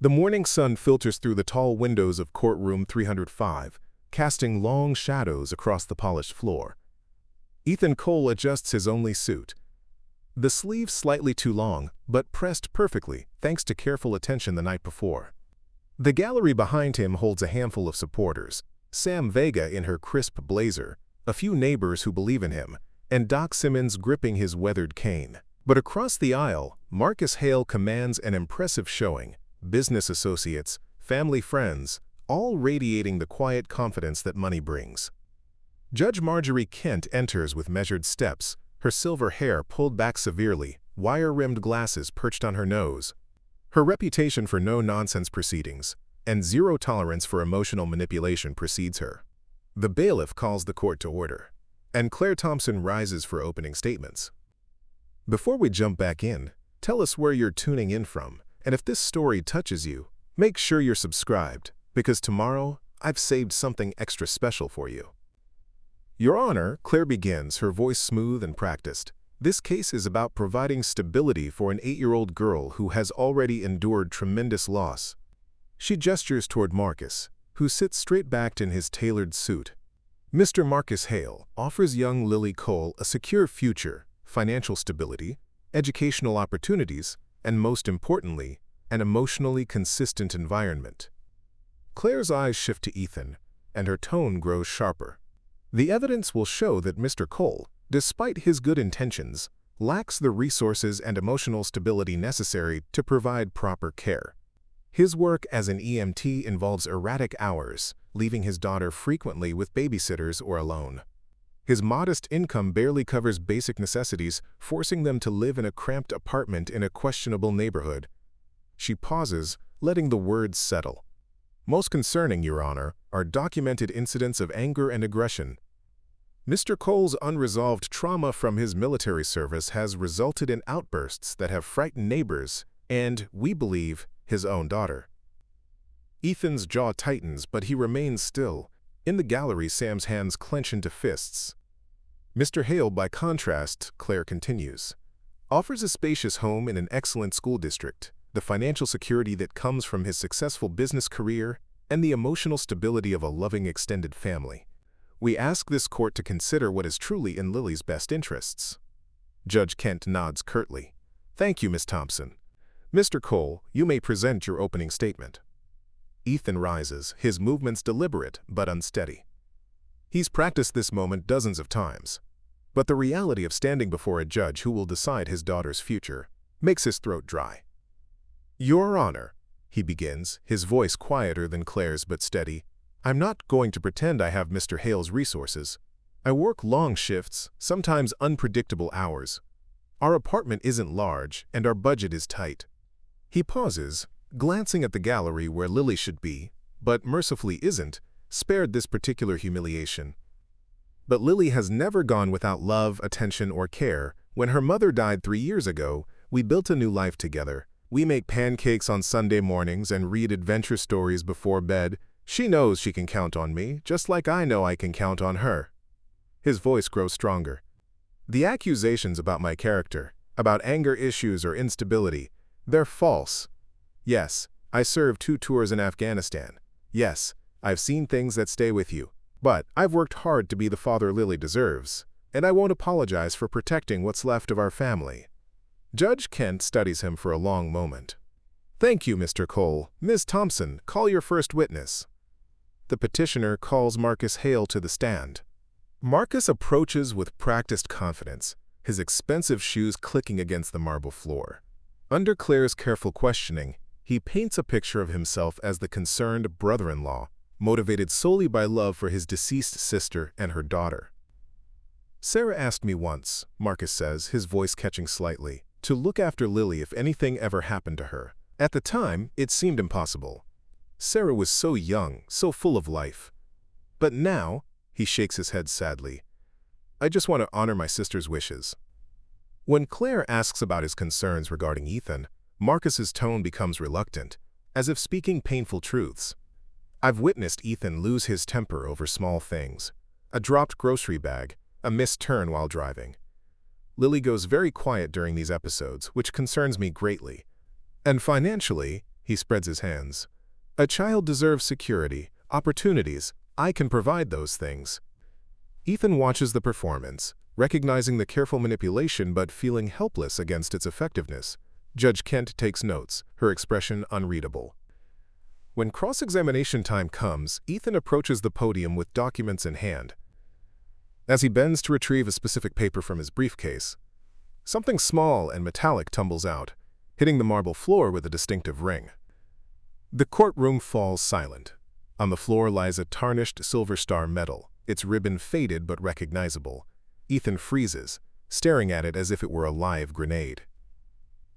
The morning sun filters through the tall windows of courtroom 305, casting long shadows across the polished floor. Ethan Cole adjusts his only suit. The sleeves slightly too long, but pressed perfectly thanks to careful attention the night before. The gallery behind him holds a handful of supporters, Sam Vega in her crisp blazer, a few neighbors who believe in him, and Doc Simmons gripping his weathered cane. But across the aisle, Marcus Hale commands an impressive showing, business associates, family friends, all radiating the quiet confidence that money brings. Judge Marjorie Kent enters with measured steps, her silver hair pulled back severely, wire-rimmed glasses perched on her nose. Her reputation for no-nonsense proceedings and zero tolerance for emotional manipulation precedes her. The bailiff calls the court to order, and Claire Thompson rises for opening statements. Before we jump back in, tell us where you're tuning in from, and if this story touches you, make sure you're subscribed, because tomorrow I've saved something extra special for you. Your Honor, Claire begins, her voice smooth and practiced. This case is about providing stability for an 8-year-old girl who has already endured tremendous loss. She gestures toward Marcus, who sits straight-backed in his tailored suit. Mr. Marcus Hale offers young Lily Cole a secure future, financial stability, educational opportunities, and most importantly, an emotionally consistent environment. Claire's eyes shift to Ethan, and her tone grows sharper. The evidence will show that Mr. Cole, despite his good intentions, lacks the resources and emotional stability necessary to provide proper care. His work as an EMT involves erratic hours, leaving his daughter frequently with babysitters or alone. His modest income barely covers basic necessities, forcing them to live in a cramped apartment in a questionable neighborhood. She pauses, letting the words settle. Most concerning, Your Honor, are documented incidents of anger and aggression. Mr. Cole's unresolved trauma from his military service has resulted in outbursts that have frightened neighbors and, we believe, his own daughter. Ethan's jaw tightens, but he remains still. In the gallery, Sam's hands clench into fists. Mr. Hale, by contrast, Claire continues, offers a spacious home in an excellent school district, the financial security that comes from his successful business career, and the emotional stability of a loving extended family. We ask this court to consider what is truly in Lily's best interests. Judge Kent nods curtly. Thank you, Miss Thompson. Mr. Cole, you may present your opening statement. Ethan rises, his movements deliberate but unsteady. He's practiced this moment dozens of times, but the reality of standing before a judge who will decide his daughter's future makes his throat dry. Your Honor, he begins, his voice quieter than Claire's but steady, I'm not going to pretend I have Mr. Hale's resources. I work long shifts, sometimes unpredictable hours. Our apartment isn't large, and our budget is tight. He pauses, glancing at the gallery where Lily should be, but mercifully isn't, spared this particular humiliation. But Lily has never gone without love, attention, or care. When her mother died 3 years ago, we built a new life together. We make pancakes on Sunday mornings and read adventure stories before bed. She knows she can count on me, just like I know I can count on her. His voice grows stronger. The accusations about my character, about anger issues or instability, they're false. Yes, I served 2 tours in Afghanistan. Yes, I've seen things that stay with you. But I've worked hard to be the father Lily deserves, and I won't apologize for protecting what's left of our family. Judge Kent studies him for a long moment. Thank you, Mr. Cole. Ms. Thompson, call your first witness. The petitioner calls Marcus Hale to the stand. Marcus approaches with practiced confidence, his expensive shoes clicking against the marble floor. Under Claire's careful questioning, he paints a picture of himself as the concerned brother-in-law, motivated solely by love for his deceased sister and her daughter. Sarah asked me once, Marcus says, his voice catching slightly, to look after Lily if anything ever happened to her. At the time, it seemed impossible. Sarah was so young, so full of life. But now, he shakes his head sadly, I just want to honor my sister's wishes. When Claire asks about his concerns regarding Ethan, Marcus's tone becomes reluctant, as if speaking painful truths. I've witnessed Ethan lose his temper over small things. A dropped grocery bag, a missed turn while driving. Lily goes very quiet during these episodes, which concerns me greatly. And financially, He spreads his hands. A child deserves security, opportunities. I can provide those things. Ethan watches the performance, recognizing the careful manipulation but feeling helpless against its effectiveness. Judge Kent takes notes, her expression unreadable. When cross-examination time comes, Ethan approaches the podium with documents in hand. As he bends to retrieve a specific paper from his briefcase, something small and metallic tumbles out, hitting the marble floor with a distinctive ring. The courtroom falls silent. On the floor lies a tarnished silver star medal, its ribbon faded but recognizable. Ethan freezes, staring at it as if it were a live grenade.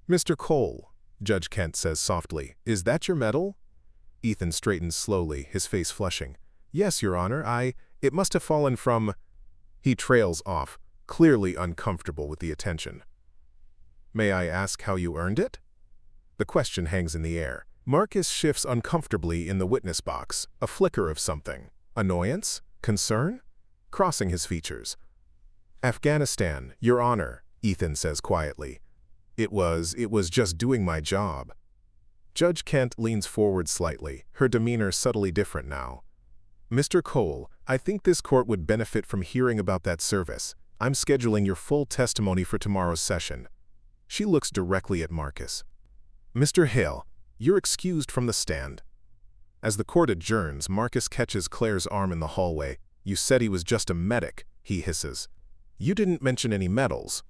"Mr. Cole," Judge Kent says softly, "is that your medal?" Ethan straightens slowly, his face flushing. "Yes, Your Honor, it must have fallen from—" He trails off, clearly uncomfortable with the attention. "May I ask how you earned it?" The question hangs in the air. Marcus shifts uncomfortably in the witness box, a flicker of something. Annoyance? Concern? Crossing his features. "Afghanistan, Your Honor," Ethan says quietly. It was just doing my job." Judge Kent leans forward slightly, her demeanor subtly different now. "Mr. Cole, I think this court would benefit from hearing about that service. I'm scheduling your full testimony for tomorrow's session." She looks directly at Marcus. "Mr. Hale, you're excused from the stand." As the court adjourns, Marcus catches Claire's arm in the hallway. "You said he was just a medic," he hisses. "You didn't mention any medals."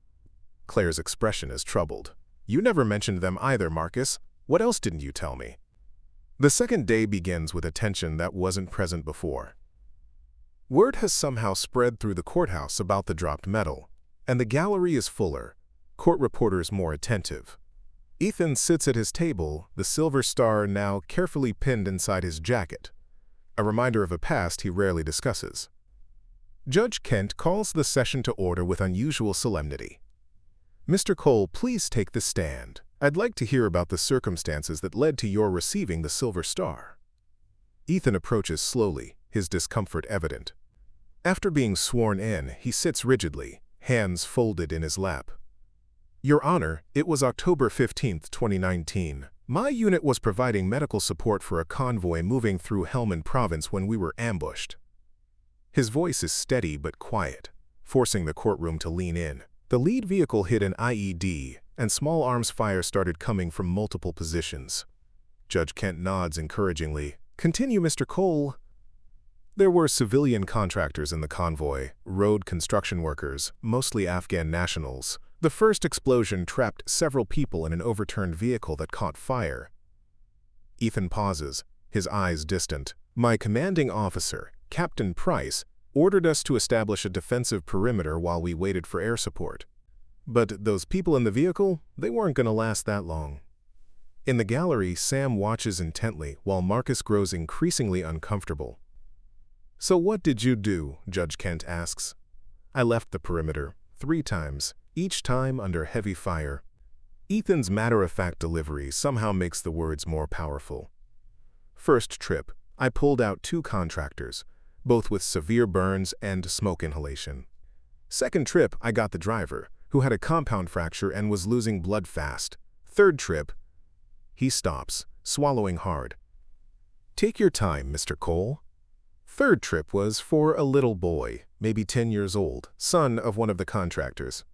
Claire's expression is troubled. "You never mentioned them either, Marcus. What else didn't you tell me?" The second day begins with a tension that wasn't present before. Word has somehow spread through the courthouse about the dropped medal, and the gallery is fuller, court reporters more attentive. Ethan sits at his table, the silver star now carefully pinned inside his jacket, a reminder of a past he rarely discusses. Judge Kent calls the session to order with unusual solemnity. "Mr. Cole, please take the stand. I'd like to hear about the circumstances that led to your receiving the silver star." Ethan approaches slowly, his discomfort evident. After being sworn in, he sits rigidly, hands folded in his lap. "Your Honor, it was October 15, 2019. My unit was providing medical support for a convoy moving through Helmand Province when we were ambushed." His voice is steady but quiet, forcing the courtroom to lean in. The lead vehicle hit an IED, and small arms fire started coming from multiple positions. Judge Kent nods encouragingly. "Continue, Mr. Cole." There were civilian contractors in the convoy, road construction workers, mostly Afghan nationals. The first explosion trapped several people in an overturned vehicle that caught fire. Ethan pauses, his eyes distant. "My commanding officer, Captain Price, ordered us to establish a defensive perimeter while we waited for air support. But those people in the vehicle, they weren't going to last that long." In the gallery, Sam watches intently while Marcus grows increasingly uncomfortable. "So what did you do?" Judge Kent asks. "I left the perimeter 3 times, each time under heavy fire." Ethan's matter-of-fact delivery somehow makes the words more powerful. "First trip, I pulled out 2 contractors, both with severe burns and smoke inhalation. Second trip, I got the driver, who had a compound fracture and was losing blood fast. Third trip—" He stops, swallowing hard. "Take your time, Mr. Cole." "Third trip was for a little boy, maybe 10 years old, son of one of the contractors.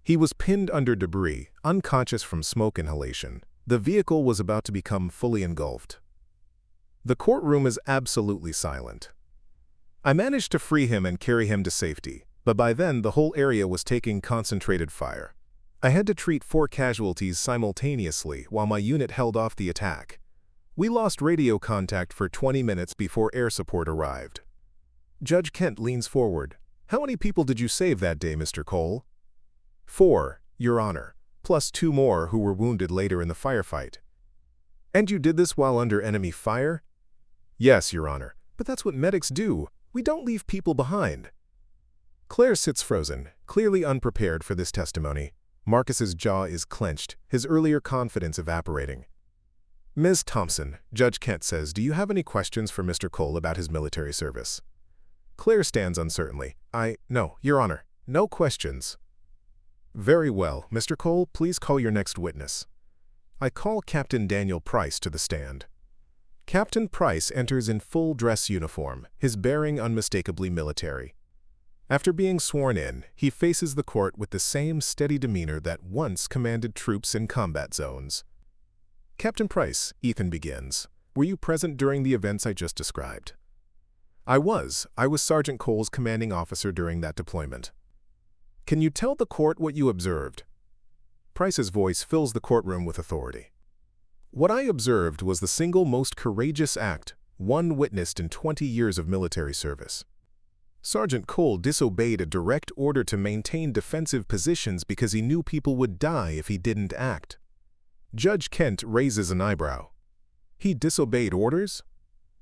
He was pinned under debris, unconscious from smoke inhalation. The vehicle was about to become fully engulfed." The courtroom is absolutely silent. "I managed to free him and carry him to safety, but by then the whole area was taking concentrated fire. I had to treat 4 casualties simultaneously while my unit held off the attack. We lost radio contact for 20 minutes before air support arrived." Judge Kent leans forward. "How many people did you save that day, Mr. Cole?" 4, Your Honor, plus 2 more who were wounded later in the firefight." "And you did this while under enemy fire?" "Yes, Your Honor, but that's what medics do. We don't leave people behind." Claire sits frozen, clearly unprepared for this testimony. Marcus's jaw is clenched, his earlier confidence evaporating. "Ms. Thompson," Judge Kent says, "do you have any questions for Mr. Cole about his military service?" Claire stands uncertainly. No, Your Honor, no questions." "Very well. Mr. Cole, please call your next witness." I call Captain Daniel Price to the stand. Captain Price enters in full dress uniform, his bearing unmistakably military. After being sworn in, he faces the court with the same steady demeanor that once commanded troops in combat zones. Captain Price, Ethan begins. Were you present during the events I just described? I was Sergeant Cole's commanding officer during that deployment. Can you tell the court what you observed? Price's voice fills the courtroom with authority. What I observed was the single most courageous act one witnessed in 20 years of military service. Sergeant Cole disobeyed a direct order to maintain defensive positions because he knew people would die if he didn't act. Judge Kent raises an eyebrow. He disobeyed orders?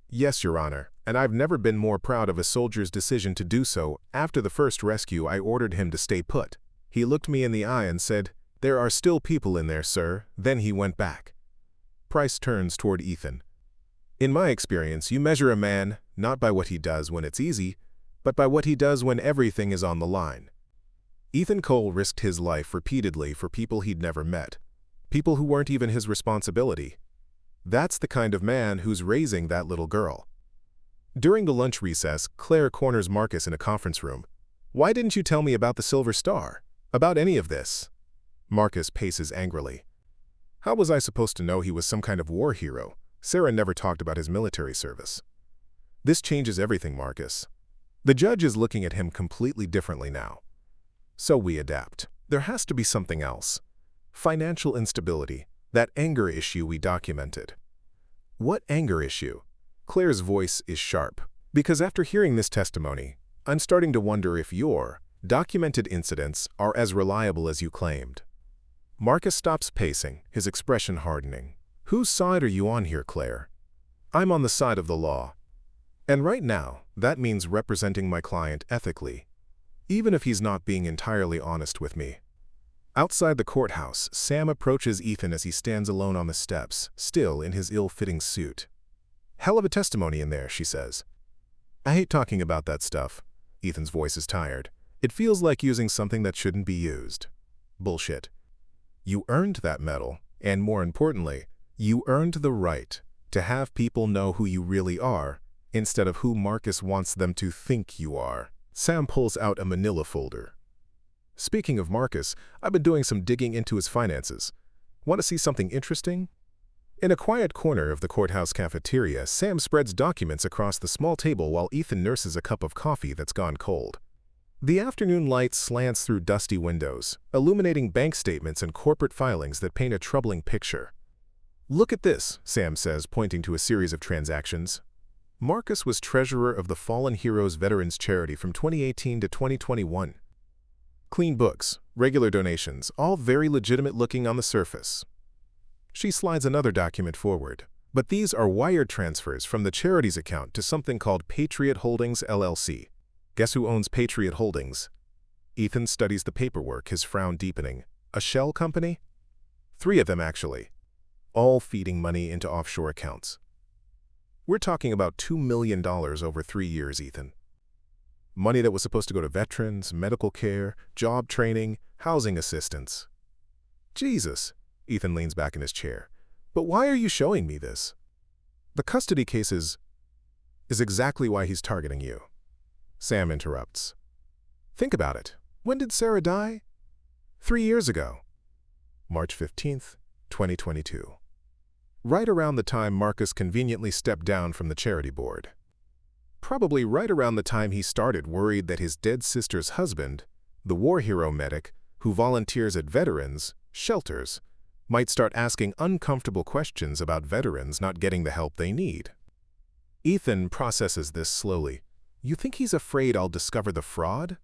Yes, Your Honor, and I've never been more proud of a soldier's decision to do so. After the first rescue, I ordered him to stay put. He looked me in the eye and said, "There are still people in there, sir." Then he went back. Price turns toward Ethan. In my experience, you measure a man not by what he does when it's easy, but by what he does when everything is on the line. Ethan Cole risked his life repeatedly for people he'd never met, people who weren't even his responsibility. That's the kind of man who's raising that little girl. During the lunch recess, Claire corners Marcus in a conference room. Why didn't you tell me about the Silver Star? About any of this? Marcus paces angrily. How was I supposed to know he was some kind of war hero? Sarah never talked about his military service. This changes everything, Marcus. The judge is looking at him completely differently now. So we adapt. There has to be something else. Financial instability. That anger issue we documented. What anger issue? Claire's voice is sharp. Because after hearing this testimony, I'm starting to wonder if your documented incidents are as reliable as you claimed. Marcus stops pacing, his expression hardening. Whose side are you on here, Claire? I'm on the side of the law. And right now, that means representing my client ethically, even if he's not being entirely honest with me. Outside the courthouse, Sam approaches Ethan as he stands alone on the steps, still in his ill-fitting suit. Hell of a testimony in there, she says. I hate talking about that stuff. Ethan's voice is tired. It feels like using something that shouldn't be used. Bullshit. You earned that medal, and more importantly, you earned the right to have people know who you really are, instead of who Marcus wants them to think you are. Sam pulls out a manila folder. Speaking of Marcus, I've been doing some digging into his finances. Want to see something interesting? In a quiet corner of the courthouse cafeteria, Sam spreads documents across the small table while Ethan nurses a cup of coffee that's gone cold. The afternoon light slants through dusty windows, illuminating bank statements and corporate filings that paint a troubling picture. Look at this, Sam says, pointing to a series of transactions. Marcus was treasurer of the Fallen Heroes Veterans Charity from 2018 to 2021. Clean books, regular donations, all very legitimate looking on the surface. She slides another document forward. But these are wire transfers from the charity's account to something called Patriot Holdings LLC. Guess who owns Patriot Holdings? Ethan studies the paperwork, his frown deepening. A shell company? 3 of them, actually. All feeding money into offshore accounts. We're talking about $2 million over 3 years, Ethan. Money that was supposed to go to veterans, medical care, job training, housing assistance. Jesus, Ethan leans back in his chair. But why are you showing me this? The custody case is exactly why he's targeting you. Sam interrupts. Think about it. When did Sarah die? 3 years ago. March 15th, 2022. Right around the time Marcus conveniently stepped down from the charity board. Probably right around the time he started worried that his dead sister's husband, the war hero medic who volunteers at veterans, shelters, might start asking uncomfortable questions about veterans not getting the help they need. Ethan processes this slowly. You think he's afraid I'll discover the fraud?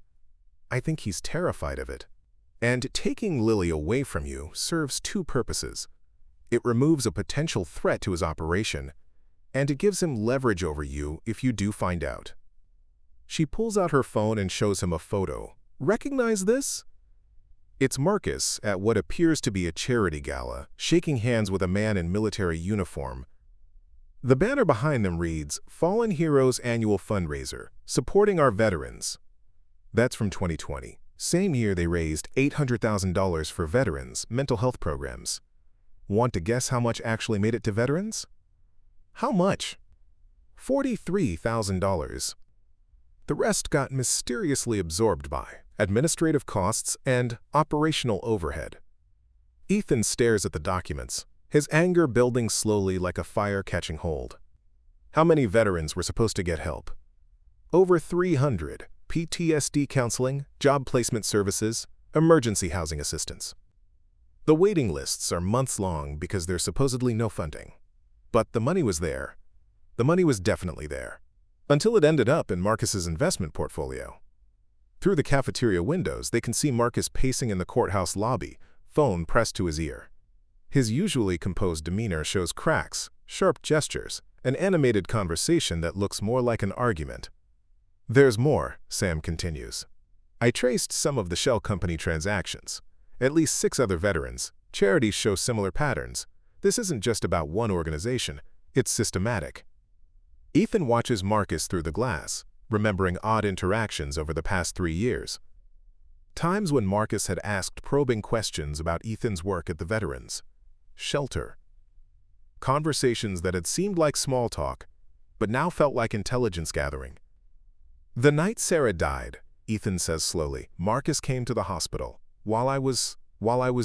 I think he's terrified of it. And taking Lily away from you serves 2 purposes. It removes a potential threat to his operation, and it gives him leverage over you if you do find out. She pulls out her phone and shows him a photo. Recognize this? It's Marcus at what appears to be a charity gala, shaking hands with a man in military uniform. The banner behind them reads, Fallen Heroes Annual Fundraiser, Supporting Our Veterans. That's from 2020. Same year they raised $800,000 for veterans' mental health programs. Want to guess how much actually made it to veterans? How much? $43,000. The rest got mysteriously absorbed by administrative costs and operational overhead. Ethan stares at the documents, his anger building slowly like a fire catching hold. How many veterans were supposed to get help? Over 300. PTSD counseling, job placement services, emergency housing assistance. The waiting lists are months long because there's supposedly no funding. But the money was there. The money was definitely there. Until it ended up in Marcus's investment portfolio. Through the cafeteria windows, they can see Marcus pacing in the courthouse lobby, phone pressed to his ear. His usually composed demeanor shows cracks, sharp gestures, an animated conversation that looks more like an argument. There's more, Sam continues. I traced some of the shell company transactions. At least 6 other veterans. Charities show similar patterns. This isn't just about one organization, it's systematic. Ethan watches Marcus through the glass, remembering odd interactions over the past 3 years. Times when Marcus had asked probing questions about Ethan's work at the veterans shelter. Conversations that had seemed like small talk, but now felt like intelligence gathering. The night Sarah died, Ethan says slowly, Marcus came to the hospital. While I was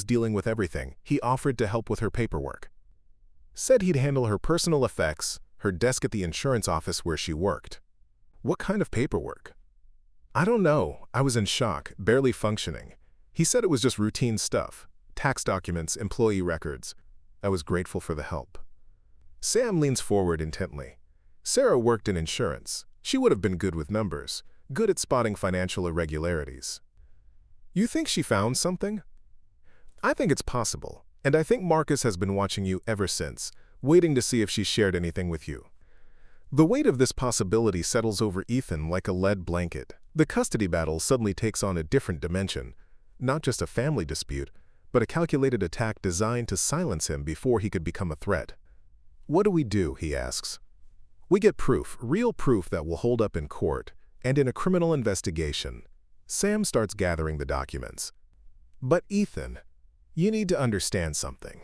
dealing with everything, he offered to help with her paperwork. Said he'd handle her personal effects, her desk at the insurance office where she worked. What kind of paperwork? I don't know. I was in shock, barely functioning. He said it was just routine stuff. Tax documents, employee records. I was grateful for the help. Sam leans forward intently. Sarah worked in insurance. She would have been good with numbers, good at spotting financial irregularities. You think she found something? I think it's possible, and I think Marcus has been watching you ever since, waiting to see if she shared anything with you. The weight of this possibility settles over Ethan like a lead blanket. The custody battle suddenly takes on a different dimension, not just a family dispute, but a calculated attack designed to silence him before he could become a threat. What do we do, he asks. We get proof, real proof that will hold up in court, and in a criminal investigation. Sam starts gathering the documents. But Ethan, you need to understand something.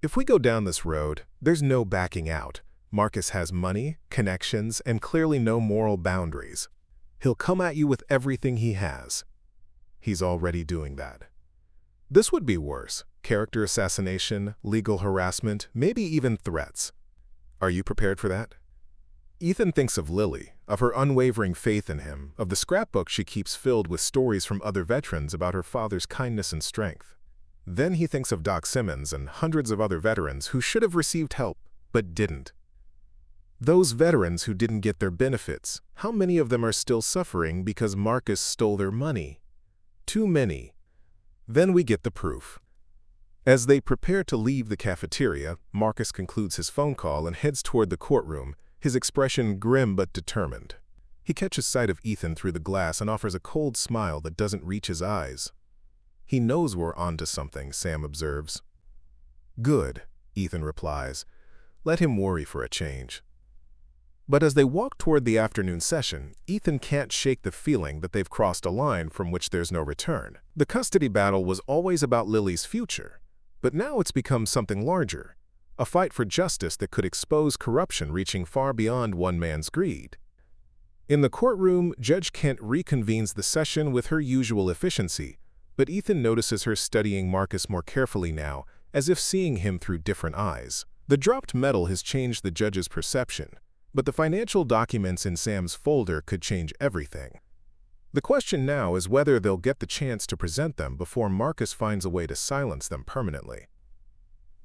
If we go down this road, there's no backing out. Marcus has money, connections, and clearly no moral boundaries. He'll come at you with everything he has. He's already doing that. This would be worse. Character assassination, legal harassment, maybe even threats. Are you prepared for that? Ethan thinks of Lily, of her unwavering faith in him, of the scrapbook she keeps filled with stories from other veterans about her father's kindness and strength. Then he thinks of Doc Simmons and hundreds of other veterans who should have received help, but didn't. Those veterans who didn't get their benefits, how many of them are still suffering because Marcus stole their money? Too many. Then we get the proof. As they prepare to leave the cafeteria, Marcus concludes his phone call and heads toward the courtroom, his expression grim but determined. He catches sight of Ethan through the glass and offers a cold smile that doesn't reach his eyes. He knows we're onto something, Sam observes. Good, Ethan replies. Let him worry for a change. But as they walk toward the afternoon session, Ethan can't shake the feeling that they've crossed a line from which there's no return. The custody battle was always about Lily's future, but now it's become something larger, a fight for justice that could expose corruption reaching far beyond one man's greed. In the courtroom, Judge Kent reconvenes the session with her usual efficiency, but Ethan notices her studying Marcus more carefully now, as if seeing him through different eyes. The dropped metal has changed the judge's perception, but the financial documents in Sam's folder could change everything. The question now is whether they'll get the chance to present them before Marcus finds a way to silence them permanently.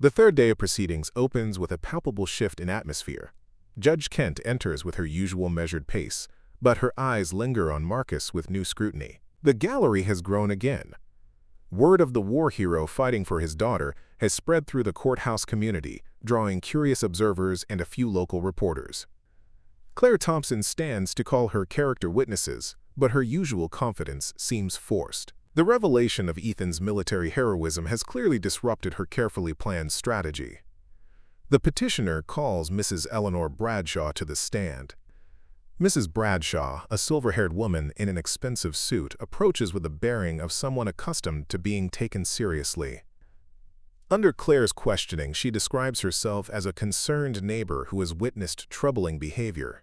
The third day of proceedings opens with a palpable shift in atmosphere. Judge Kent enters with her usual measured pace, but her eyes linger on Marcus with new scrutiny. The gallery has grown again. Word of the war hero fighting for his daughter has spread through the courthouse community, drawing curious observers and a few local reporters. Claire Thompson stands to call her character witnesses, but her usual confidence seems forced. The revelation of Ethan's military heroism has clearly disrupted her carefully planned strategy. The petitioner calls Mrs. Eleanor Bradshaw to the stand. Mrs. Bradshaw, a silver-haired woman in an expensive suit, approaches with the bearing of someone accustomed to being taken seriously. Under Claire's questioning, she describes herself as a concerned neighbor who has witnessed troubling behavior.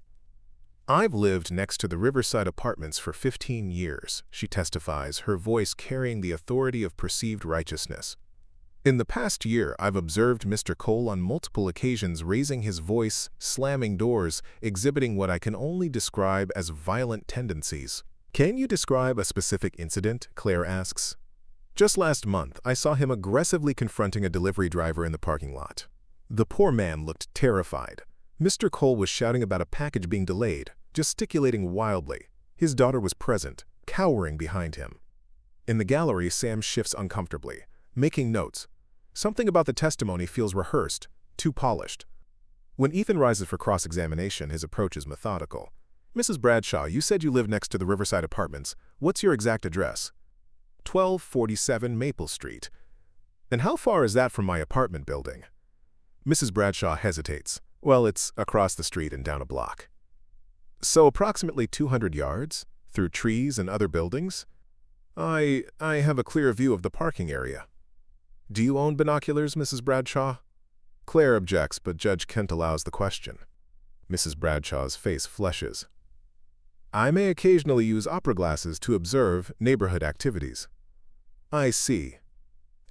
"I've lived next to the Riverside Apartments for 15 years, she testifies, her voice carrying the authority of perceived righteousness. "In the past year, I've observed Mr. Cole on multiple occasions raising his voice, slamming doors, exhibiting what I can only describe as violent tendencies." "Can you describe a specific incident?" Claire asks. "Just last month, I saw him aggressively confronting a delivery driver in the parking lot. The poor man looked terrified. Mr. Cole was shouting about a package being delayed, gesticulating wildly. His daughter was present, cowering behind him. In the gallery, Sam shifts uncomfortably, making notes. Something about the testimony feels rehearsed, too polished. When Ethan rises for cross-examination, his approach is methodical. "Mrs. Bradshaw, you said you live next to the Riverside Apartments. What's your exact address?" 1247 Maple Street. "And how far is that from my apartment building?" Mrs. Bradshaw hesitates. "Well, it's across the street and down a block." "So approximately 200 yards? Through trees and other buildings?" I have a clear view of the parking area." "Do you own binoculars, Mrs. Bradshaw?" Claire objects, but Judge Kent allows the question. Mrs. Bradshaw's face flushes. "I may occasionally use opera glasses to observe neighborhood activities." "I see.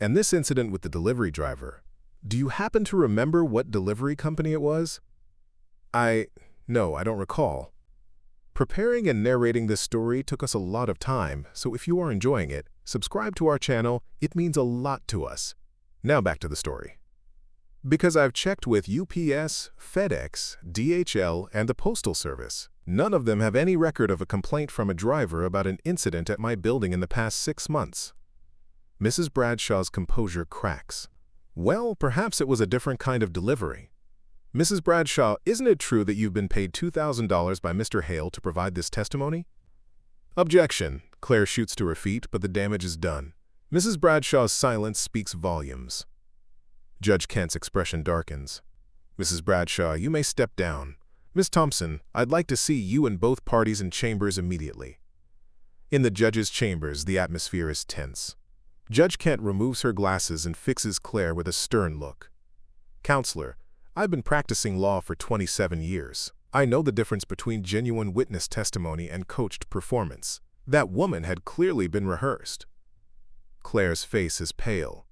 And this incident with the delivery driver, do you happen to remember what delivery company it was?" No, I don't recall. Preparing and narrating this story took us a lot of time, so if you are enjoying it, subscribe to our channel. It means a lot to us. Now back to the story. "Because I've checked with UPS, FedEx, DHL, and the Postal Service. None of them have any record of a complaint from a driver about an incident at my building in the past 6 months. Mrs. Bradshaw's composure cracks. "Well, perhaps it was a different kind of delivery. Mrs. Bradshaw, isn't it true that you've been paid $2,000 by Mr. Hale to provide this testimony?" Objection. Claire shoots to her feet, but the damage is done. Mrs. Bradshaw's silence speaks volumes. Judge Kent's expression darkens. "Mrs. Bradshaw, you may step down. Miss Thompson, I'd like to see you and both parties in chambers immediately." In the judge's chambers, the atmosphere is tense. Judge Kent removes her glasses and fixes Claire with a stern look. "Counselor, I've been practicing law for 27 years. I know the difference between genuine witness testimony and coached performance. That woman had clearly been rehearsed." Claire's face is pale.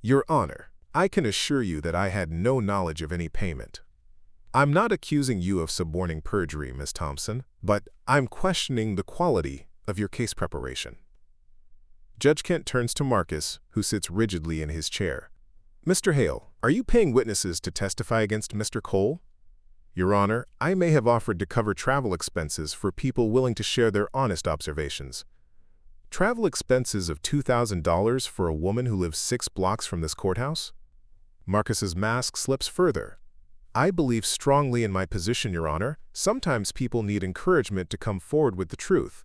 "Your Honor, I can assure you that I had no knowledge of any payment. I'm not accusing you of suborning perjury, Miss Thompson, but I'm questioning the quality of your case preparation." Judge Kent turns to Marcus, who sits rigidly in his chair. "Mr. Hale, are you paying witnesses to testify against Mr. Cole?" "Your Honor, I may have offered to cover travel expenses for people willing to share their honest observations." "Travel expenses of $2,000 for a woman who lives 6 blocks from this courthouse?" Marcus's mask slips further. "I believe strongly in my position, Your Honor. Sometimes people need encouragement to come forward with the truth."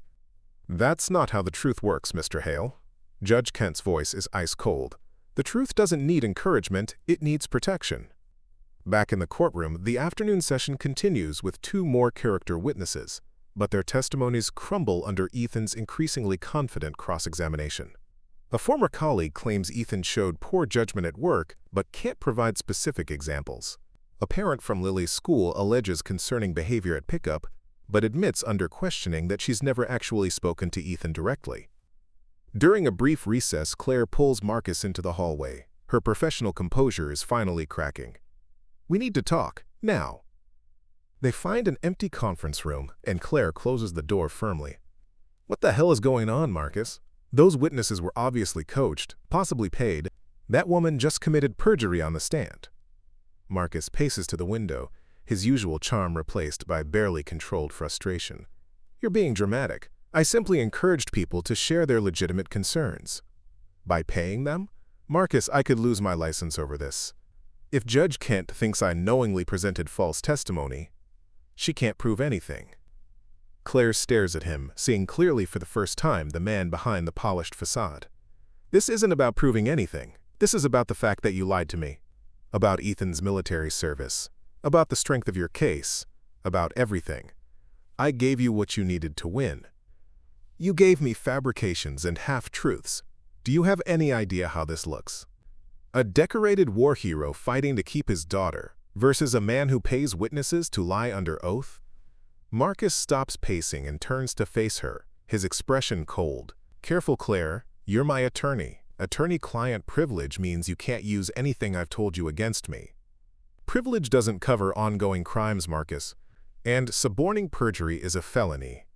"That's not how the truth works, Mr. Hale." Judge Kent's voice is ice cold. "The truth doesn't need encouragement, it needs protection." Back in the courtroom, the afternoon session continues with 2 more character witnesses, but their testimonies crumble under Ethan's increasingly confident cross-examination. A former colleague claims Ethan showed poor judgment at work, but can't provide specific examples. A parent from Lily's school alleges concerning behavior at pickup, but admits under questioning that she's never actually spoken to Ethan directly. During a brief recess, Claire pulls Marcus into the hallway. Her professional composure is finally cracking. "We need to talk, now." They find an empty conference room, and Claire closes the door firmly. "What the hell is going on, Marcus? Those witnesses were obviously coached, possibly paid. That woman just committed perjury on the stand." Marcus paces to the window, his usual charm replaced by barely controlled frustration. "You're being dramatic. I simply encouraged people to share their legitimate concerns." "By paying them? Marcus, I could lose my license over this. If Judge Kent thinks I knowingly presented false testimony, she can't prove anything." Claire stares at him, seeing clearly for the first time the man behind the polished facade. "This isn't about proving anything. This is about the fact that you lied to me. About Ethan's military service. About the strength of your case. About everything. I gave you what you needed to win. You gave me fabrications and half-truths. Do you have any idea how this looks?" A decorated war hero fighting to keep his daughter versus a man who pays witnesses to lie under oath? Marcus stops pacing and turns to face her, his expression cold. Careful, Claire. You're my attorney. Attorney-client privilege means you can't use anything I've told you against me. Privilege doesn't cover ongoing crimes, Marcus, and suborning perjury is a felony.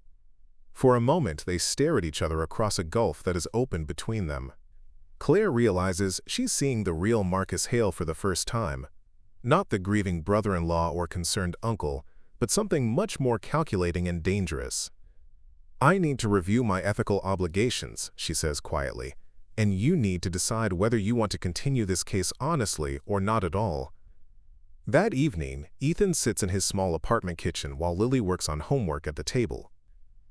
For a moment, they stare at each other across a gulf that is opened between them. Claire realizes she's seeing the real Marcus Hale for the first time. Not the grieving brother-in-law or concerned uncle, but something much more calculating and dangerous. I need to review my ethical obligations, she says quietly, and you need to decide whether you want to continue this case honestly or not at all. That evening, Ethan sits in his small apartment kitchen while Lily works on homework at the table.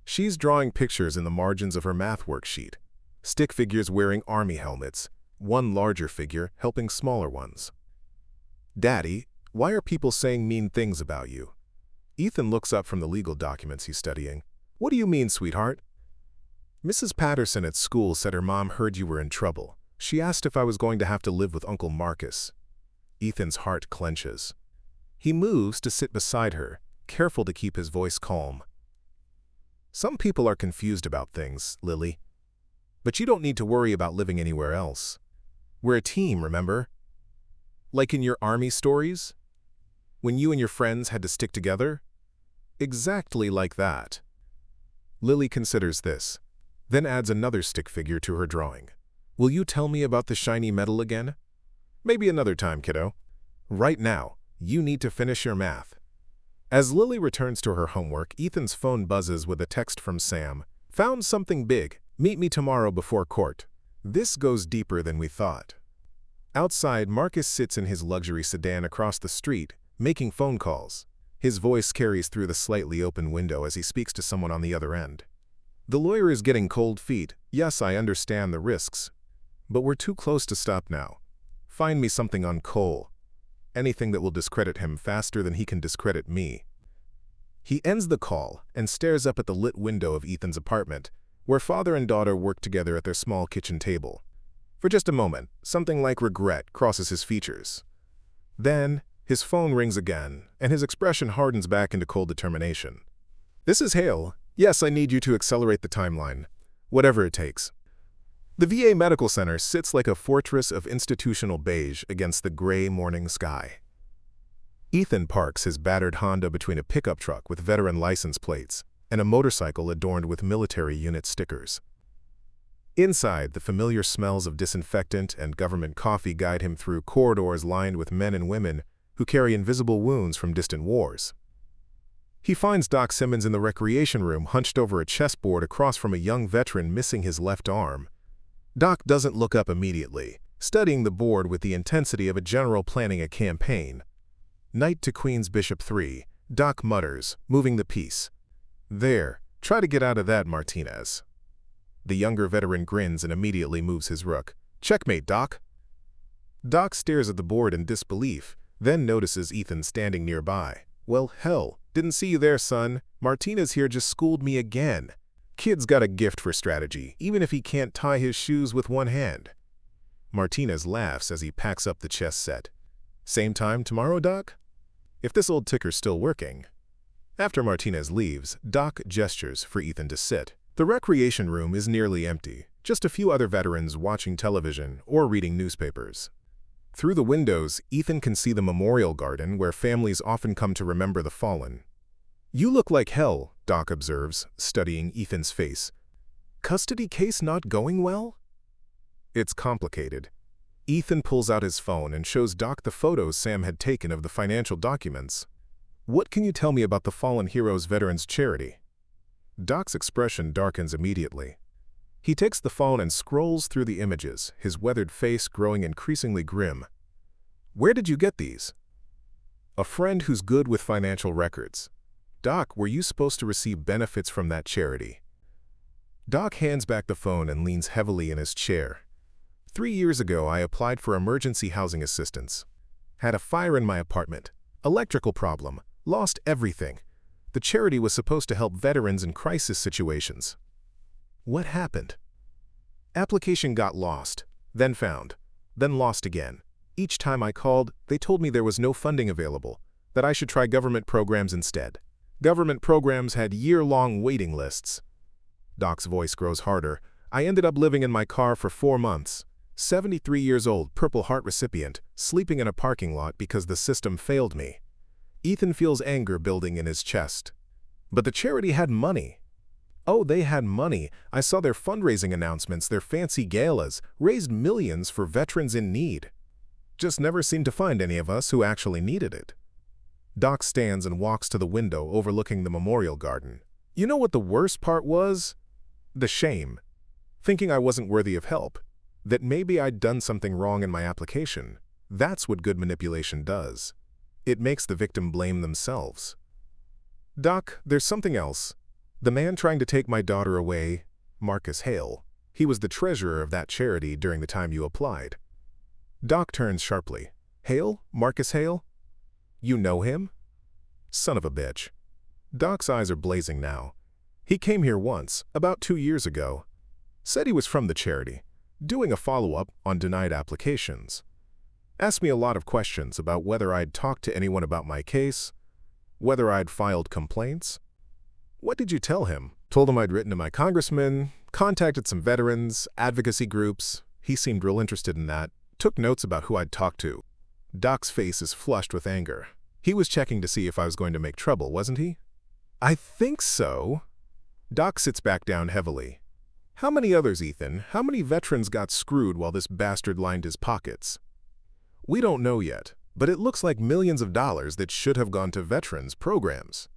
She's drawing pictures in the margins of her math worksheet. Stick figures wearing army helmets, one larger figure helping smaller ones. Daddy, why are people saying mean things about you? Ethan looks up from the legal documents he's studying. What do you mean, sweetheart? Mrs. Patterson at school said her mom heard you were in trouble. She asked if I was going to have to live with Uncle Marcus. Ethan's heart clenches. He moves to sit beside her, careful to keep his voice calm. Some people are confused about things, Lily. But you don't need to worry about living anywhere else. We're a team, remember? Like in your army stories? When you and your friends had to stick together? Exactly like that. Lily considers this, then adds another stick figure to her drawing. Will you tell me about the shiny medal again? Maybe another time, kiddo. Right now, you need to finish your math. As Lily returns to her homework, Ethan's phone buzzes with a text from Sam. Found something big. Meet me tomorrow before court. This goes deeper than we thought. Outside, Marcus sits in his luxury sedan across the street, making phone calls. His voice carries through the slightly open window as he speaks to someone on the other end. The lawyer is getting cold feet. Yes, I understand the risks. But we're too close to stop now. Find me something on Cole. Anything that will discredit him faster than he can discredit me. He ends the call and stares up at the lit window of Ethan's apartment, where father and daughter work together at their small kitchen table. For just a moment, something like regret crosses his features. Then, his phone rings again, and his expression hardens back into cold determination. This is Hale. Yes, I need you to accelerate the timeline. Whatever it takes. The VA Medical Center sits like a fortress of institutional beige against the gray morning sky. Ethan parks his battered Honda between a pickup truck with veteran license plates and a motorcycle adorned with military unit stickers. Inside, the familiar smells of disinfectant and government coffee guide him through corridors lined with men and women who carry invisible wounds from distant wars. He finds Doc Simmons in the recreation room hunched over a chessboard across from a young veteran missing his left arm. Doc doesn't look up immediately, studying the board with the intensity of a general planning a campaign. Knight to Queen's Bishop 3, Doc mutters, moving the piece. There, try to get out of that, Martinez. The younger veteran grins and immediately moves his rook. Checkmate, Doc. Doc stares at the board in disbelief, then notices Ethan standing nearby. Well, hell, didn't see you there, son. Martinez here just schooled me again. Kid's got a gift for strategy, even if he can't tie his shoes with one hand. Martinez laughs as he packs up the chess set. Same time tomorrow, Doc? If this old ticker's still working. After Martinez leaves, Doc gestures for Ethan to sit. The recreation room is nearly empty, just a few other veterans watching television or reading newspapers. Through the windows, Ethan can see the memorial garden where families often come to remember the fallen. You look like hell, Doc observes, studying Ethan's face. Custody case not going well? It's complicated. Ethan pulls out his phone and shows Doc the photos Sam had taken of the financial documents. What can you tell me about the Fallen Heroes Veterans Charity? Doc's expression darkens immediately. He takes the phone and scrolls through the images, his weathered face growing increasingly grim. Where did you get these? A friend who's good with financial records. Doc, were you supposed to receive benefits from that charity? Doc hands back the phone and leans heavily in his chair. 3 years ago, I applied for emergency housing assistance. Had a fire in my apartment, electrical problem, lost everything. The charity was supposed to help veterans in crisis situations. What happened? Application got lost, then found. then lost again. Each time I called, they told me there was no funding available, that I should try government programs instead. Government programs had year-long waiting lists. Doc's voice grows harder. I ended up living in my car for 4 months. 73 years old, Purple Heart recipient, sleeping in a parking lot because the system failed me. Ethan feels anger building in his chest. But the charity had money. Oh, they had money. I saw their fundraising announcements, their fancy galas, raised millions for veterans in need. Just never seemed to find any of us who actually needed it. Doc stands and walks to the window overlooking the memorial garden. You know what the worst part was? The shame. Thinking I wasn't worthy of help. That maybe I'd done something wrong in my application. That's what good manipulation does. It makes the victim blame themselves. Doc, there's something else. The man trying to take my daughter away, Marcus Hale, he was the treasurer of that charity during the time you applied. Doc turns sharply. Hale? Marcus Hale? You know him? Son of a bitch. Doc's eyes are blazing now. He came here once, about 2 years ago. Said he was from the charity, doing a follow-up on denied applications. Asked me a lot of questions about whether I'd talked to anyone about my case, whether I'd filed complaints. What did you tell him? Told him I'd written to my congressman, contacted some veterans, advocacy groups. He seemed real interested in that. Took notes about who I'd talked to. Doc's face is flushed with anger. He was checking to see if I was going to make trouble, wasn't he? I think so. Doc sits back down heavily. How many others, Ethan? How many veterans got screwed while this bastard lined his pockets? We don't know yet, but it looks like millions of dollars that should have gone to veterans programs.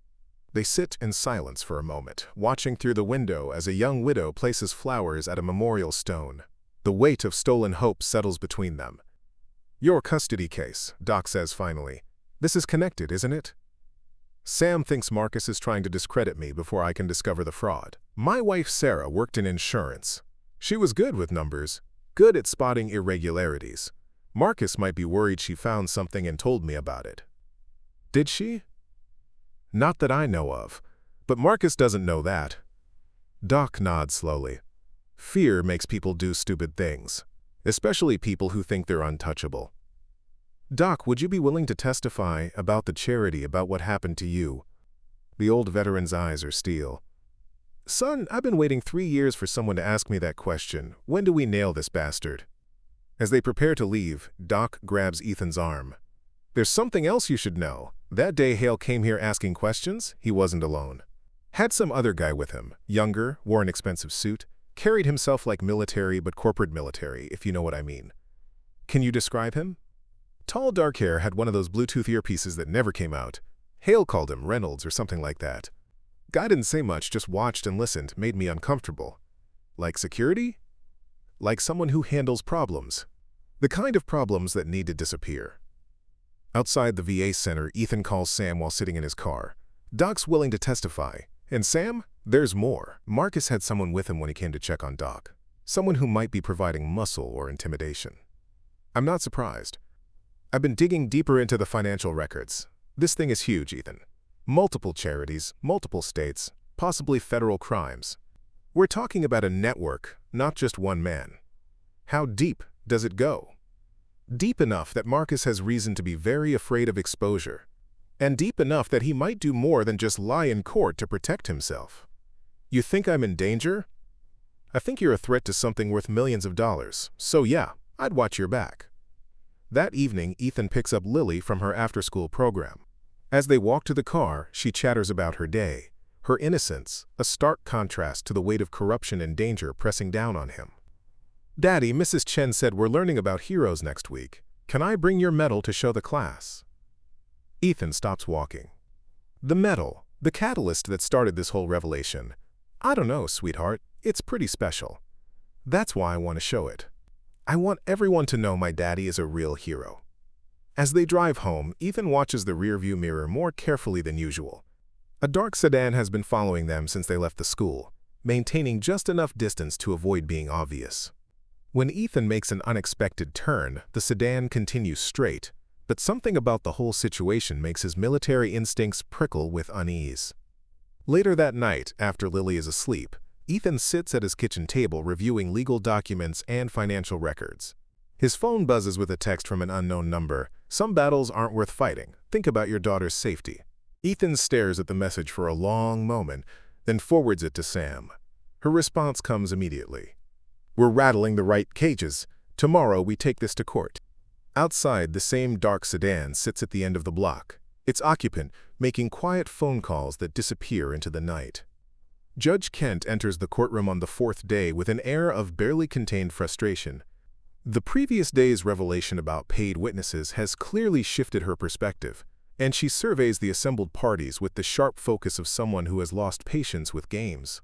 They sit in silence for a moment, watching through the window as a young widow places flowers at a memorial stone. The weight of stolen hope settles between them. Your custody case, Doc says finally. This is connected, isn't it? Sam thinks Marcus is trying to discredit me before I can discover the fraud. My wife Sarah worked in insurance. She was good with numbers, good at spotting irregularities. Marcus might be worried she found something and told me about it. Did she? Not that I know of, but Marcus doesn't know that. Doc nods slowly. Fear makes people do stupid things, especially people who think they're untouchable. Doc, would you be willing to testify about the charity, about what happened to you? The old veteran's eyes are steel. Son, I've been waiting 3 years for someone to ask me that question. When do we nail this bastard? As they prepare to leave, Doc grabs Ethan's arm. There's something else you should know. That day Hale came here asking questions, he wasn't alone. Had some other guy with him, younger, wore an expensive suit, carried himself like military but corporate military, if you know what I mean. Can you describe him? Tall dark hair, had one of those Bluetooth earpieces that never came out. Hale called him Reynolds or something like that. Guy didn't say much, just watched and listened, made me uncomfortable. Like security? Like someone who handles problems. The kind of problems that need to disappear. Outside the VA center, Ethan calls Sam while sitting in his car. Doc's willing to testify. And Sam? There's more. Marcus had someone with him when he came to check on Doc. Someone who might be providing muscle or intimidation. I'm not surprised. I've been digging deeper into the financial records. This thing is huge, Ethan. Multiple charities, multiple states, possibly federal crimes. We're talking about a network, not just one man. How deep does it go? Deep enough that Marcus has reason to be very afraid of exposure. And deep enough that he might do more than just lie in court to protect himself. You think I'm in danger? I think you're a threat to something worth millions of dollars, so yeah, I'd watch your back. That evening, Ethan picks up Lily from her after-school program. As they walk to the car, she chatters about her day, her innocence, a stark contrast to the weight of corruption and danger pressing down on him. Daddy, Mrs. Chen said we're learning about heroes next week. Can I bring your medal to show the class? Ethan stops walking. The medal, the catalyst that started this whole revelation. I don't know, sweetheart. It's pretty special. That's why I want to show it. I want everyone to know my daddy is a real hero. As they drive home, Ethan watches the rearview mirror more carefully than usual. A dark sedan has been following them since they left the school, maintaining just enough distance to avoid being obvious. When Ethan makes an unexpected turn, the sedan continues straight, but something about the whole situation makes his military instincts prickle with unease. Later that night, after Lily is asleep, Ethan sits at his kitchen table reviewing legal documents and financial records. His phone buzzes with a text from an unknown number. Some battles aren't worth fighting. Think about your daughter's safety. Ethan stares at the message for a long moment, then forwards it to Sam. Her response comes immediately. We're rattling the right cages. Tomorrow we take this to court. Outside, the same dark sedan sits at the end of the block, its occupant making quiet phone calls that disappear into the night. Judge Kent enters the courtroom on the fourth day with an air of barely contained frustration. The previous day's revelation about paid witnesses has clearly shifted her perspective, and she surveys the assembled parties with the sharp focus of someone who has lost patience with games.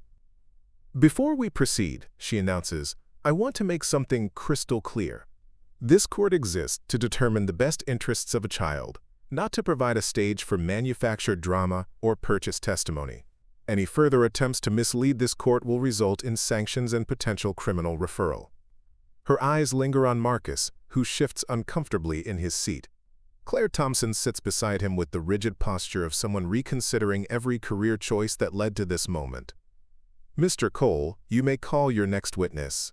Before we proceed, she announces, I want to make something crystal clear. This court exists to determine the best interests of a child, not to provide a stage for manufactured drama or purchased testimony. Any further attempts to mislead this court will result in sanctions and potential criminal referral. Her eyes linger on Marcus, who shifts uncomfortably in his seat. Claire Thompson sits beside him with the rigid posture of someone reconsidering every career choice that led to this moment. Mr. Cole, you may call your next witness.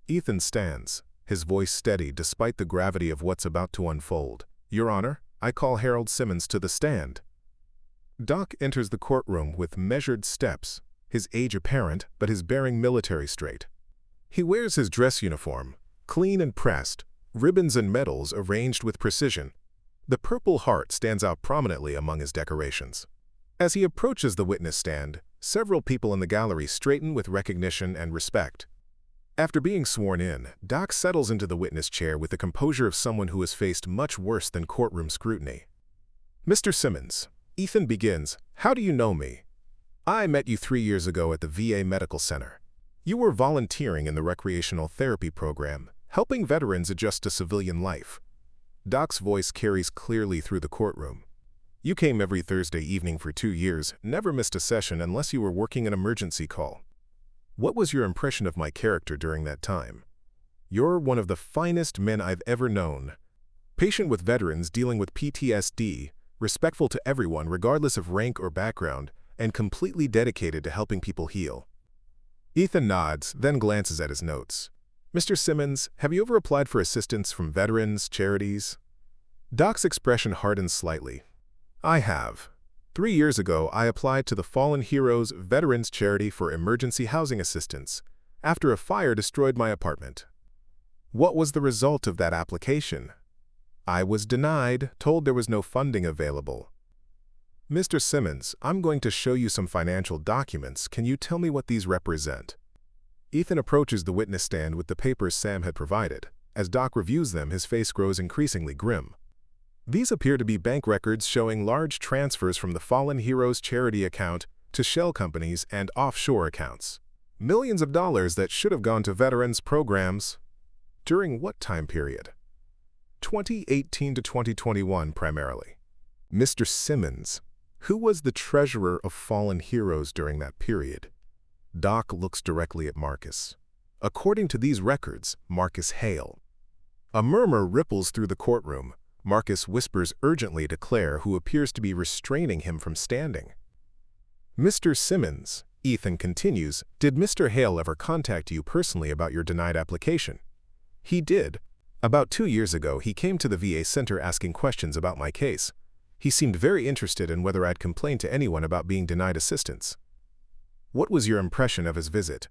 Ethan stands, his voice steady despite the gravity of what's about to unfold. Your Honor, I call Harold Simmons to the stand. Doc enters the courtroom with measured steps, his age apparent but his bearing military straight. He wears his dress uniform, clean and pressed, ribbons and medals arranged with precision. The Purple Heart stands out prominently among his decorations. As he approaches the witness stand, several people in the gallery straighten with recognition and respect. After being sworn in, Doc settles into the witness chair with the composure of someone who has faced much worse than courtroom scrutiny. Mr. Simmons, Ethan begins, how do you know me? I met you 3 years ago at the VA Medical Center. You were volunteering in the recreational therapy program, helping veterans adjust to civilian life. Doc's voice carries clearly through the courtroom. You came every Thursday evening for 2 years, never missed a session unless you were working an emergency call. What was your impression of my character during that time? You're one of the finest men I've ever known. Patient with veterans dealing with PTSD, respectful to everyone regardless of rank or background, and completely dedicated to helping people heal. Ethan nods, then glances at his notes. Mr. Simmons, have you ever applied for assistance from veterans, charities? Doc's expression hardens slightly. I have. 3 years ago, I applied to the Fallen Heroes Veterans Charity for emergency housing assistance after a fire destroyed my apartment. What was the result of that application? I was denied, told there was no funding available. Mr. Simmons, I'm going to show you some financial documents. Can you tell me what these represent? Ethan approaches the witness stand with the papers Sam had provided. As Doc reviews them, his face grows increasingly grim. These appear to be bank records showing large transfers from the Fallen Heroes charity account to shell companies and offshore accounts. Millions of dollars that should have gone to veterans programs. During what time period? 2018 to 2021 primarily. Mr. Simmons, who was the treasurer of Fallen Heroes during that period? Doc looks directly at Marcus. According to these records, Marcus Hale. A murmur ripples through the courtroom. Marcus whispers urgently to Claire, who appears to be restraining him from standing. Mr. Simmons, Ethan continues, did Mr. Hale ever contact you personally about your denied application? He did. About 2 years ago, he came to the VA center asking questions about my case. He seemed very interested in whether I'd complained to anyone about being denied assistance. What was your impression of his visit?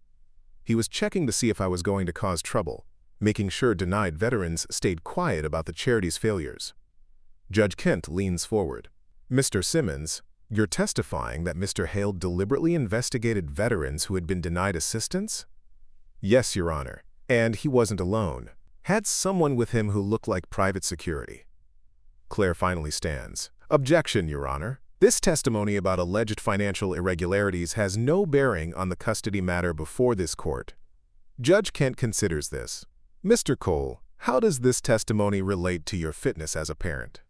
He was checking to see if I was going to cause trouble, making sure denied veterans stayed quiet about the charity's failures. Judge Kent leans forward. Mr. Simmons, you're testifying that Mr. Hale deliberately investigated veterans who had been denied assistance? Yes, Your Honor, and he wasn't alone. Had someone with him who looked like private security. Claire finally stands. Objection, Your Honor. This testimony about alleged financial irregularities has no bearing on the custody matter before this court. Judge Kent considers this. Mr. Cole, how does this testimony relate to your fitness as a parent?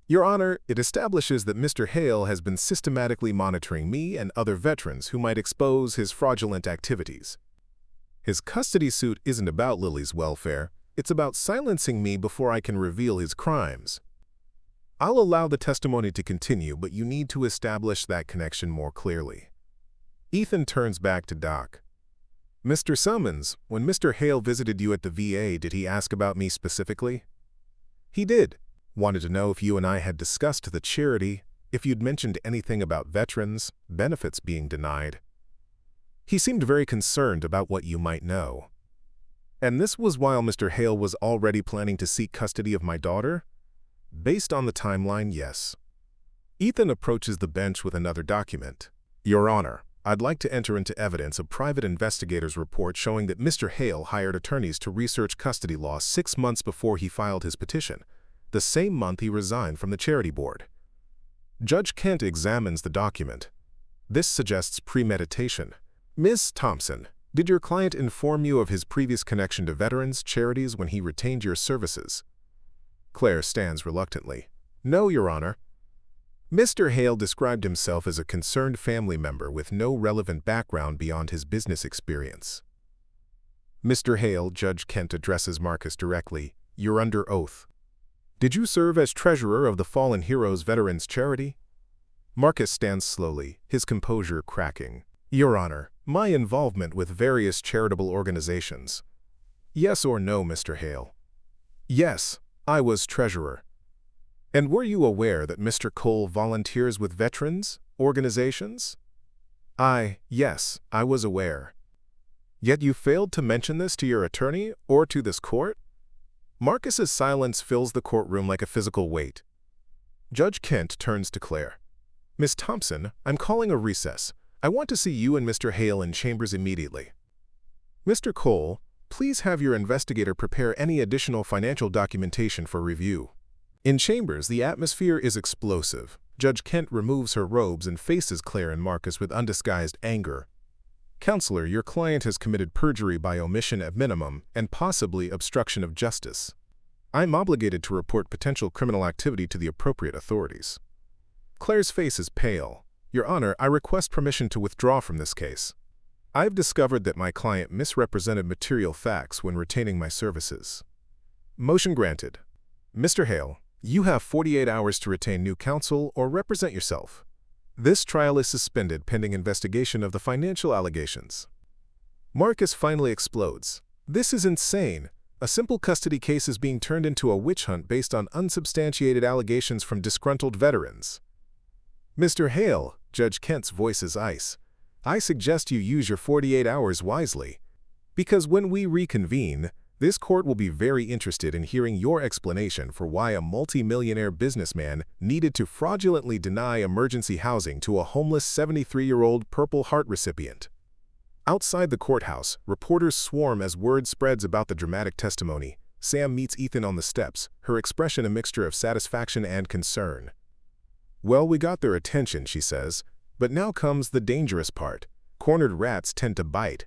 Your Honor, it establishes that Mr. Hale has been systematically monitoring me and other veterans who might expose his fraudulent activities. His custody suit isn't about Lily's welfare. It's about silencing me before I can reveal his crimes. I'll allow the testimony to continue, but you need to establish that connection more clearly. Ethan turns back to Doc. Mr. Simmons, when Mr. Hale visited you at the VA, did he ask about me specifically? He did. Wanted to know if you and I had discussed the charity, if you'd mentioned anything about veterans, benefits being denied. He seemed very concerned about what you might know. And this was while Mr. Hale was already planning to seek custody of my daughter? Based on the timeline, yes. Ethan approaches the bench with another document. Your Honor, I'd like to enter into evidence a private investigator's report showing that Mr. Hale hired attorneys to research custody law 6 months before he filed his petition, the same month he resigned from the charity board. Judge Kent examines the document. This suggests premeditation. Ms. Thompson, did your client inform you of his previous connection to veterans' charities when he retained your services? Claire stands reluctantly. No, Your Honor. Mr. Hale described himself as a concerned family member with no relevant background beyond his business experience. Mr. Hale, Judge Kent addresses Marcus directly. You're under oath. Did you serve as treasurer of the Fallen Heroes Veterans Charity? Marcus stands slowly, his composure cracking. Your Honor, my involvement with various charitable organizations. Yes or no, Mr. Hale? Yes, I was treasurer. And were you aware that Mr. Cole volunteers with veterans organizations? Yes, I was aware. Yet you failed to mention this to your attorney or to this court? Marcus's silence fills the courtroom like a physical weight. Judge Kent turns to Claire. Ms. Thompson, I'm calling a recess. I want to see you and Mr. Hale in chambers immediately. Mr. Cole, please have your investigator prepare any additional financial documentation for review. In chambers, the atmosphere is explosive. Judge Kent removes her robes and faces Claire and Marcus with undisguised anger. Counselor, your client has committed perjury by omission at minimum and possibly obstruction of justice. I'm obligated to report potential criminal activity to the appropriate authorities. Claire's face is pale. Your Honor, I request permission to withdraw from this case. I've discovered that my client misrepresented material facts when retaining my services. Motion granted. Mr. Hale, you have 48 hours to retain new counsel or represent yourself. This trial is suspended pending investigation of the financial allegations. Marcus finally explodes. This is insane. A simple custody case is being turned into a witch hunt based on unsubstantiated allegations from disgruntled veterans. Mr. Hale, Judge Kent's voice is ice. I suggest you use your 48 hours wisely. Because when we reconvene, this court will be very interested in hearing your explanation for why a multi-millionaire businessman needed to fraudulently deny emergency housing to a homeless 73-year-old Purple Heart recipient. Outside the courthouse, reporters swarm as word spreads about the dramatic testimony. Sam meets Ethan on the steps, her expression a mixture of satisfaction and concern. Well, we got their attention, she says, but now comes the dangerous part. Cornered rats tend to bite.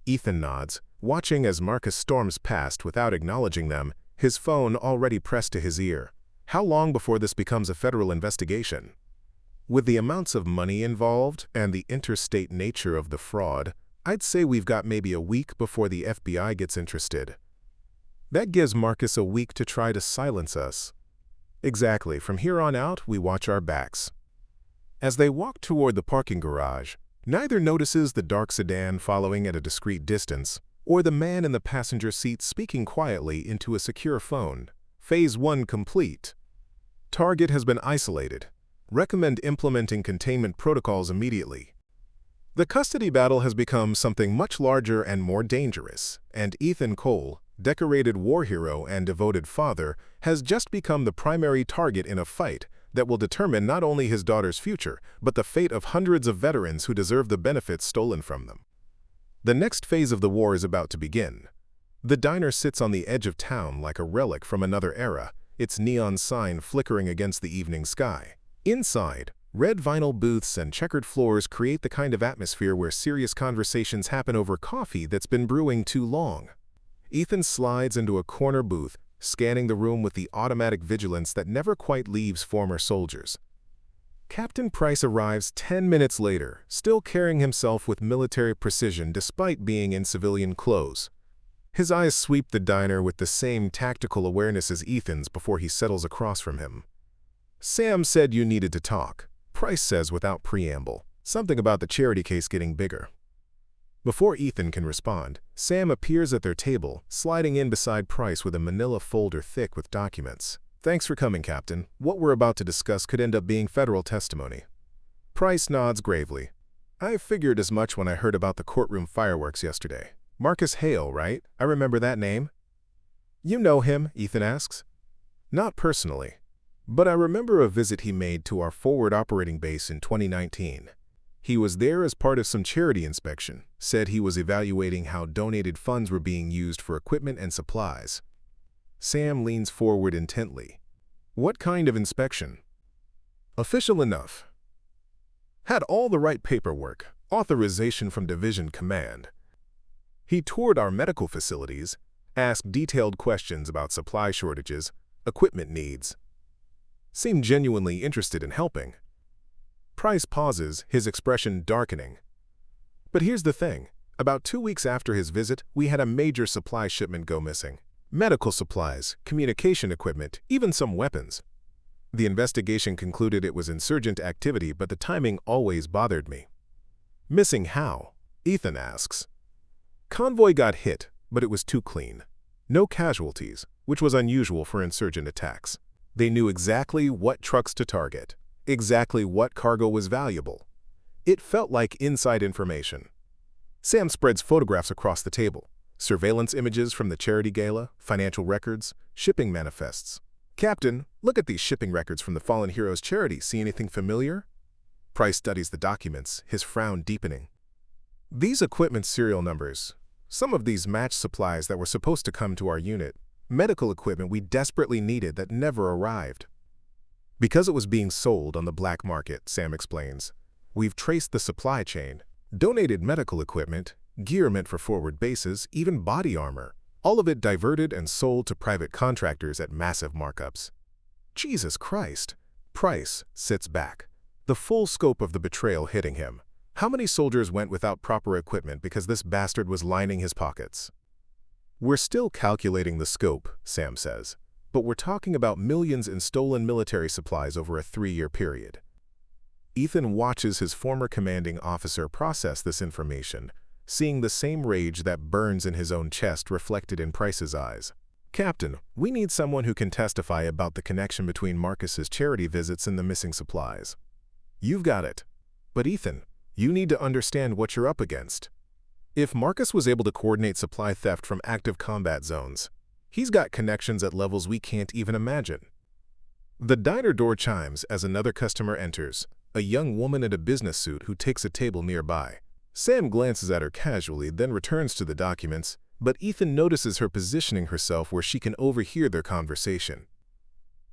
Ethan nods, watching as Marcus storms past without acknowledging them, his phone already pressed to his ear. How long before this becomes a federal investigation? With the amounts of money involved and the interstate nature of the fraud, I'd say we've got maybe a week before the FBI gets interested. That gives Marcus a week to try to silence us. Exactly, from here on out, we watch our backs. As they walk toward the parking garage, neither notices the dark sedan following at a discreet distance, or the man in the passenger seat speaking quietly into a secure phone. Phase 1 complete. Target has been isolated. Recommend implementing containment protocols immediately. The custody battle has become something much larger and more dangerous, and Ethan Cole, decorated war hero and devoted father, has just become the primary target in a fight that will determine not only his daughter's future, but the fate of hundreds of veterans who deserve the benefits stolen from them. The next phase of the war is about to begin. The diner sits on the edge of town like a relic from another era, its neon sign flickering against the evening sky. Inside, red vinyl booths and checkered floors create the kind of atmosphere where serious conversations happen over coffee that's been brewing too long. Ethan slides into a corner booth, scanning the room with the automatic vigilance that never quite leaves former soldiers. Captain Price arrives 10 minutes later, still carrying himself with military precision despite being in civilian clothes. His eyes sweep the diner with the same tactical awareness as Ethan's before he settles across from him. Sam said you needed to talk, Price says without preamble, something about the charity case getting bigger. Before Ethan can respond, Sam appears at their table, sliding in beside Price with a manila folder thick with documents. "Thanks for coming, Captain. What we're about to discuss could end up being federal testimony." Price nods gravely. "I figured as much when I heard about the courtroom fireworks yesterday. Marcus Hale, right? I remember that name." "You know him?" Ethan asks. "Not personally, but I remember a visit he made to our forward operating base in 2019. He was there as part of some charity inspection, said he was evaluating how donated funds were being used for equipment and supplies." Sam leans forward intently. "What kind of inspection?" "Official enough. Had all the right paperwork, authorization from Division Command. He toured our medical facilities, asked detailed questions about supply shortages, equipment needs. Seemed genuinely interested in helping." Price pauses, his expression darkening. "But here's the thing. About 2 weeks after his visit, we had a major supply shipment go missing. Medical supplies, communication equipment, even some weapons. The investigation concluded it was insurgent activity, but the timing always bothered me." "Missing how?" Ethan asks. "Convoy got hit, but it was too clean. No casualties, which was unusual for insurgent attacks. They knew exactly what trucks to target, exactly what cargo was valuable. It felt like inside information." Sam spreads photographs across the table. Surveillance images from the charity gala, financial records, shipping manifests. "Captain, look at these shipping records from the Fallen Heroes charity. See anything familiar?" Price studies the documents, his frown deepening. "These equipment serial numbers. Some of these match supplies that were supposed to come to our unit. Medical equipment we desperately needed that never arrived." "Because it was being sold on the black market," Sam explains. "We've traced the supply chain. Donated medical equipment, gear meant for forward bases, even body armor. All of it diverted and sold to private contractors at massive markups." "Jesus Christ." Price sits back, the full scope of the betrayal hitting him. How many soldiers went without proper equipment because this bastard was lining his pockets? "We're still calculating the scope," Sam says, "but we're talking about millions in stolen military supplies over a 3-year period." Ethan watches his former commanding officer process this information, seeing the same rage that burns in his own chest reflected in Price's eyes. "Captain, we need someone who can testify about the connection between Marcus's charity visits and the missing supplies." "You've got it. But Ethan, you need to understand what you're up against. If Marcus was able to coordinate supply theft from active combat zones, he's got connections at levels we can't even imagine." The diner door chimes as another customer enters, a young woman in a business suit who takes a table nearby. Sam glances at her casually, then returns to the documents, but Ethan notices her positioning herself where she can overhear their conversation.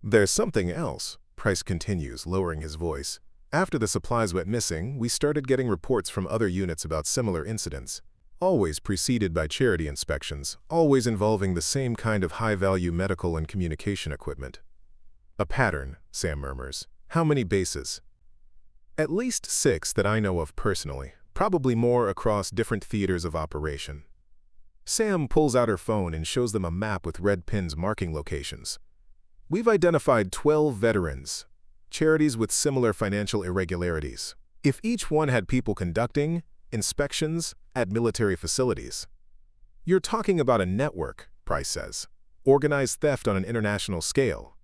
"There's something else," Price continues, lowering his voice. "After the supplies went missing, we started getting reports from other units about similar incidents. Always preceded by charity inspections, always involving the same kind of high-value medical and communication equipment." "A pattern," Sam murmurs. "How many bases?" "At least 6 that I know of personally, probably more across different theaters of operation." Sam pulls out her phone and shows them a map with red pins marking locations. "We've identified 12 veterans, charities with similar financial irregularities. If each one had people conducting inspections at military facilities." "You're talking about a network," Price says. "Organized theft on an international scale."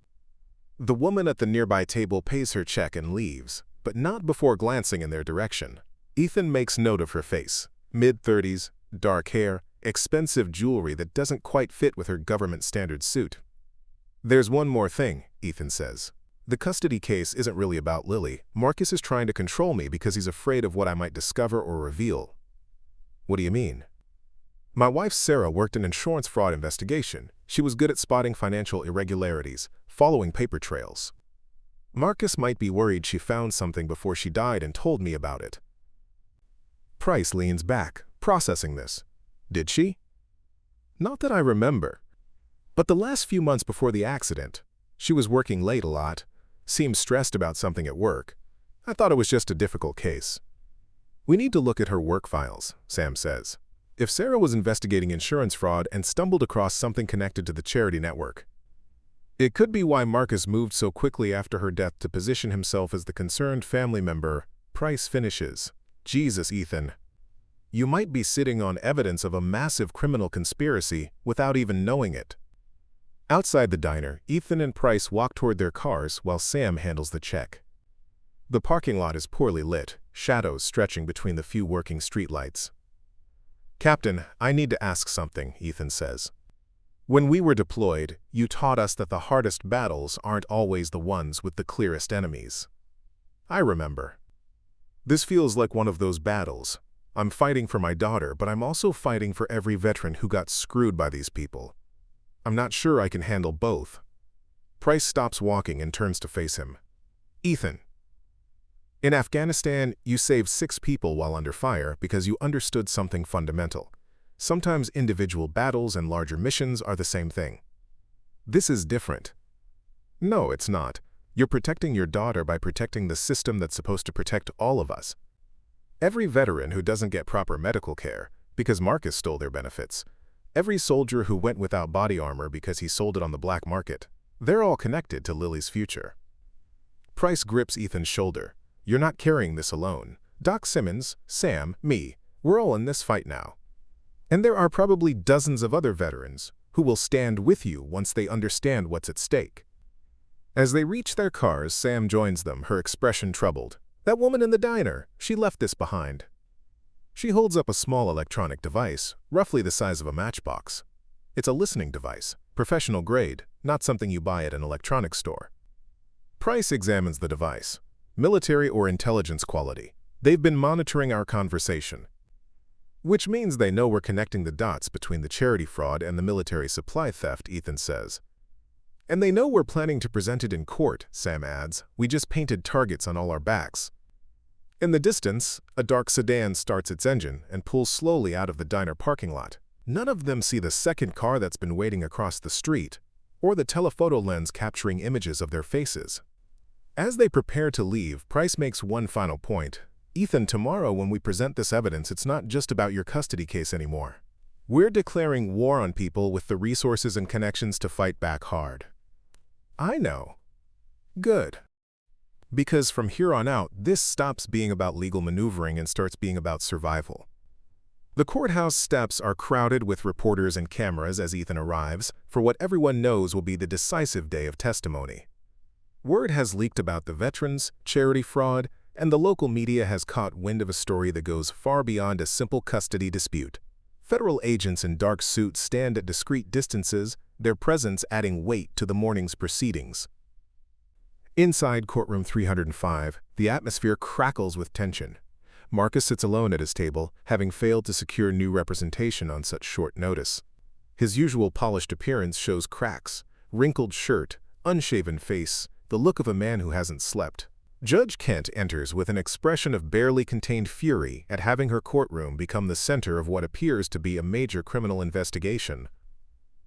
The woman at the nearby table pays her check and leaves, but not before glancing in their direction. Ethan makes note of her face. Mid-30s, dark hair, expensive jewelry that doesn't quite fit with her government standard suit. "There's one more thing," Ethan says. "The custody case isn't really about Lily. Marcus is trying to control me because he's afraid of what I might discover or reveal." "What do you mean?" "My wife Sarah worked an insurance fraud investigation. She was good at spotting financial irregularities, following paper trails. Marcus might be worried she found something before she died and told me about it." Price leans back, processing this. "Did she?" "Not that I remember. But the last few months before the accident, she was working late a lot, seemed stressed about something at work. I thought it was just a difficult case." "We need to look at her work files," Sam says. "If Sarah was investigating insurance fraud and stumbled across something connected to the charity network, it could be why Marcus moved so quickly after her death to position himself as the concerned family member." Price finishes. "Jesus, Ethan. you might be sitting on evidence of a massive criminal conspiracy without even knowing it. Outside the diner, Ethan and Price walk toward their cars while Sam handles the check. The parking lot is poorly lit, shadows stretching between the few working streetlights. "Captain, I need to ask something," Ethan says. "When we were deployed, you taught us that the hardest battles aren't always the ones with the clearest enemies." "I remember. This feels like one of those battles. I'm fighting for my daughter, but I'm also fighting for every veteran who got screwed by these people. I'm not sure I can handle both." Price stops walking and turns to face him. "Ethan, in Afghanistan, you saved 6 people while under fire because you understood something fundamental. Sometimes individual battles and larger missions are the same thing. This is different." "No, it's not. You're protecting your daughter by protecting the system that's supposed to protect all of us. Every veteran who doesn't get proper medical care because Marcus stole their benefits, every soldier who went without body armor because he sold it on the black market, they're all connected to Lily's future." Price grips Ethan's shoulder. "You're not carrying this alone. Doc Simmons, Sam, me, we're all in this fight now. And there are probably dozens of other veterans who will stand with you once they understand what's at stake." As they reach their cars, Sam joins them, her expression troubled. "That woman in the diner, she left this behind." She holds up a small electronic device, roughly the size of a matchbox. It's a listening device, professional grade, not something you buy at an electronics store. Price examines the device. Military or intelligence quality. "They've been monitoring our conversation." "Which means they know we're connecting the dots between the charity fraud and the military supply theft," Ethan says. "And they know we're planning to present it in court," Sam adds. "We just painted targets on all our backs." In the distance, a dark sedan starts its engine and pulls slowly out of the diner parking lot. None of them see the second car that's been waiting across the street, or the telephoto lens capturing images of their faces. As they prepare to leave, Price makes one final point. "Ethan, tomorrow when we present this evidence, it's not just about your custody case anymore. We're declaring war on people with the resources and connections to fight back hard." "I know." "Good. Because from here on out, this stops being about legal maneuvering and starts being about survival." The courthouse steps are crowded with reporters and cameras as Ethan arrives for what everyone knows will be the decisive day of testimony. Word has leaked about the veterans, charity fraud, and the local media has caught wind of a story that goes far beyond a simple custody dispute. Federal agents in dark suits stand at discreet distances, their presence adding weight to the morning's proceedings. Inside courtroom 305, the atmosphere crackles with tension. Marcus sits alone at his table, having failed to secure new representation on such short notice. His usual polished appearance shows cracks, wrinkled shirt, unshaven face, the look of a man who hasn't slept. Judge Kent enters with an expression of barely contained fury at having her courtroom become the center of what appears to be a major criminal investigation.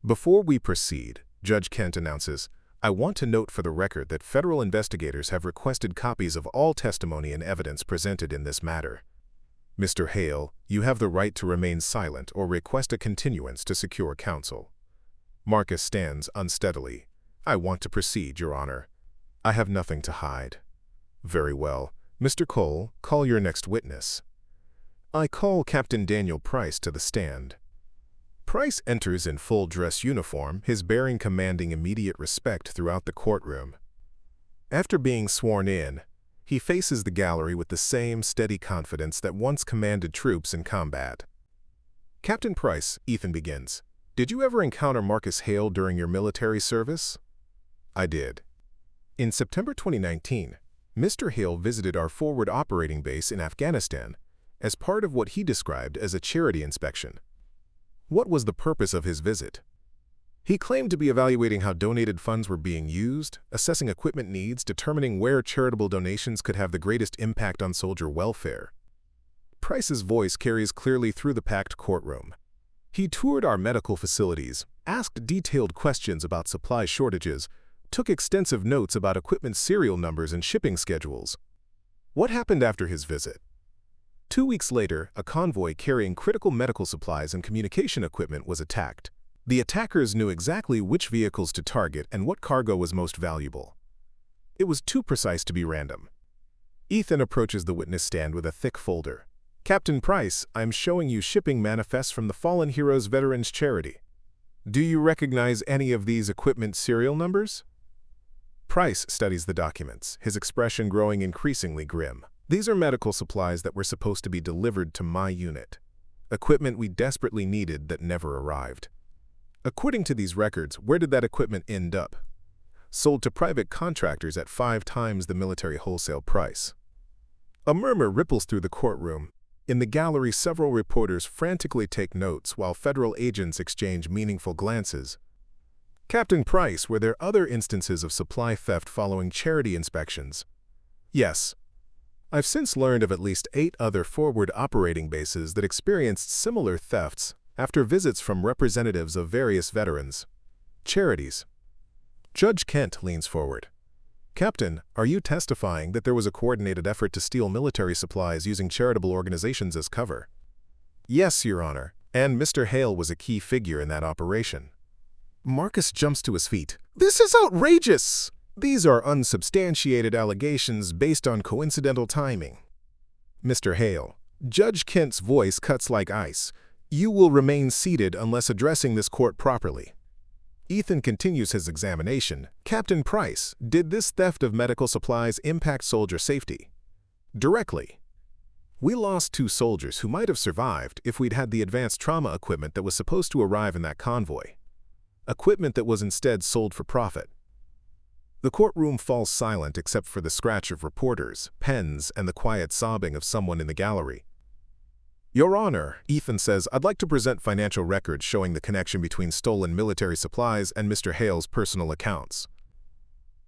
"Before we proceed," Judge Kent announces, "I want to note for the record that federal investigators have requested copies of all testimony and evidence presented in this matter. Mr. Hale, you have the right to remain silent or request a continuance to secure counsel." Marcus stands unsteadily. "I want to proceed, Your Honor. I have nothing to hide." "Very well. Mr. Cole, call your next witness." I call Captain Daniel Price to the stand. Price enters in full dress uniform, his bearing commanding immediate respect throughout the courtroom. After being sworn in, he faces the gallery with the same steady confidence that once commanded troops in combat. "Captain Price," Ethan begins, "did you ever encounter Marcus Hale during your military service?" "I did. In September 2019, Mr. Hale visited our forward operating base in Afghanistan as part of what he described as a charity inspection." "What was the purpose of his visit?" "He claimed to be evaluating how donated funds were being used, assessing equipment needs, determining where charitable donations could have the greatest impact on soldier welfare." Price's voice carries clearly through the packed courtroom. "He toured our medical facilities, asked detailed questions about supply shortages, took extensive notes about equipment serial numbers and shipping schedules." "What happened after his visit?" 2 weeks later, a convoy carrying critical medical supplies and communication equipment was attacked. The attackers knew exactly which vehicles to target and what cargo was most valuable. It was too precise to be random." Ethan approaches the witness stand with a thick folder. Captain Price, I'm showing you shipping manifests from the Fallen Heroes Veterans Charity. Do you recognize any of these equipment serial numbers? Price studies the documents, his expression growing increasingly grim. These are medical supplies that were supposed to be delivered to my unit. Equipment we desperately needed that never arrived. According to these records, where did that equipment end up? Sold to private contractors at 5 times the military wholesale price. A murmur ripples through the courtroom. In the gallery, several reporters frantically take notes while federal agents exchange meaningful glances. Captain Price, were there other instances of supply theft following charity inspections? Yes. I've since learned of at least 8 other forward operating bases that experienced similar thefts after visits from representatives of various veterans. Charities. Judge Kent leans forward. Captain, are you testifying that there was a coordinated effort to steal military supplies using charitable organizations as cover? Yes, Your Honor, and Mr. Hale was a key figure in that operation. Marcus jumps to his feet. This is outrageous! These are unsubstantiated allegations based on coincidental timing. Mr. Hale, Judge Kent's voice cuts like ice. You will remain seated unless addressing this court properly. Ethan continues his examination. Captain Price, did this theft of medical supplies impact soldier safety? Directly. We lost 2 soldiers who might have survived if we'd had the advanced trauma equipment that was supposed to arrive in that convoy. Equipment that was instead sold for profit. The courtroom falls silent except for the scratch of reporters, pens, and the quiet sobbing of someone in the gallery. Your Honor, Ethan says, I'd like to present financial records showing the connection between stolen military supplies and Mr. Hale's personal accounts.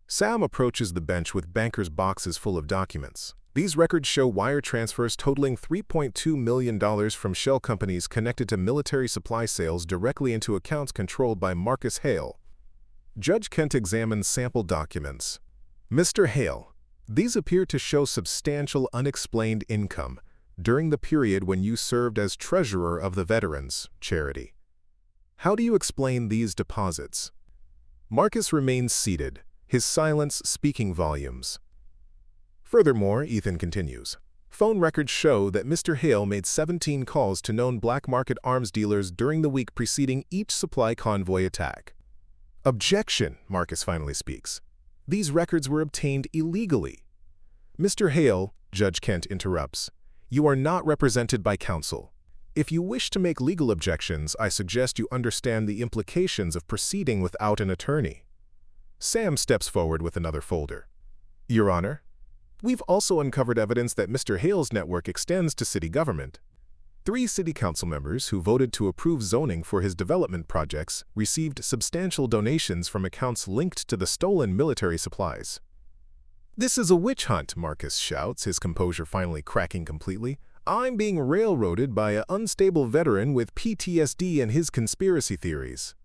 Sam approaches the bench with banker's boxes full of documents. These records show wire transfers totaling $3.2 million from shell companies connected to military supply sales directly into accounts controlled by Marcus Hale. Judge Kent examines sample documents. Mr. Hale, these appear to show substantial unexplained income during the period when you served as treasurer of the Veterans Charity. How do you explain these deposits? Marcus remains seated, his silence speaking volumes. Furthermore, Ethan continues, phone records show that Mr. Hale made 17 calls to known black market arms dealers during the week preceding each supply convoy attack. Objection, Marcus finally speaks. These records were obtained illegally. Mr. Hale, Judge Kent interrupts, you are not represented by counsel. If you wish to make legal objections, I suggest you understand the implications of proceeding without an attorney. Sam steps forward with another folder. Your Honor, we've also uncovered evidence that Mr. Hale's network extends to city government. 3 city council members who voted to approve zoning for his development projects received substantial donations from accounts linked to the stolen military supplies. This is a witch hunt, Marcus shouts, his composure finally cracking completely. I'm being railroaded by an unstable veteran with PTSD and his conspiracy theories.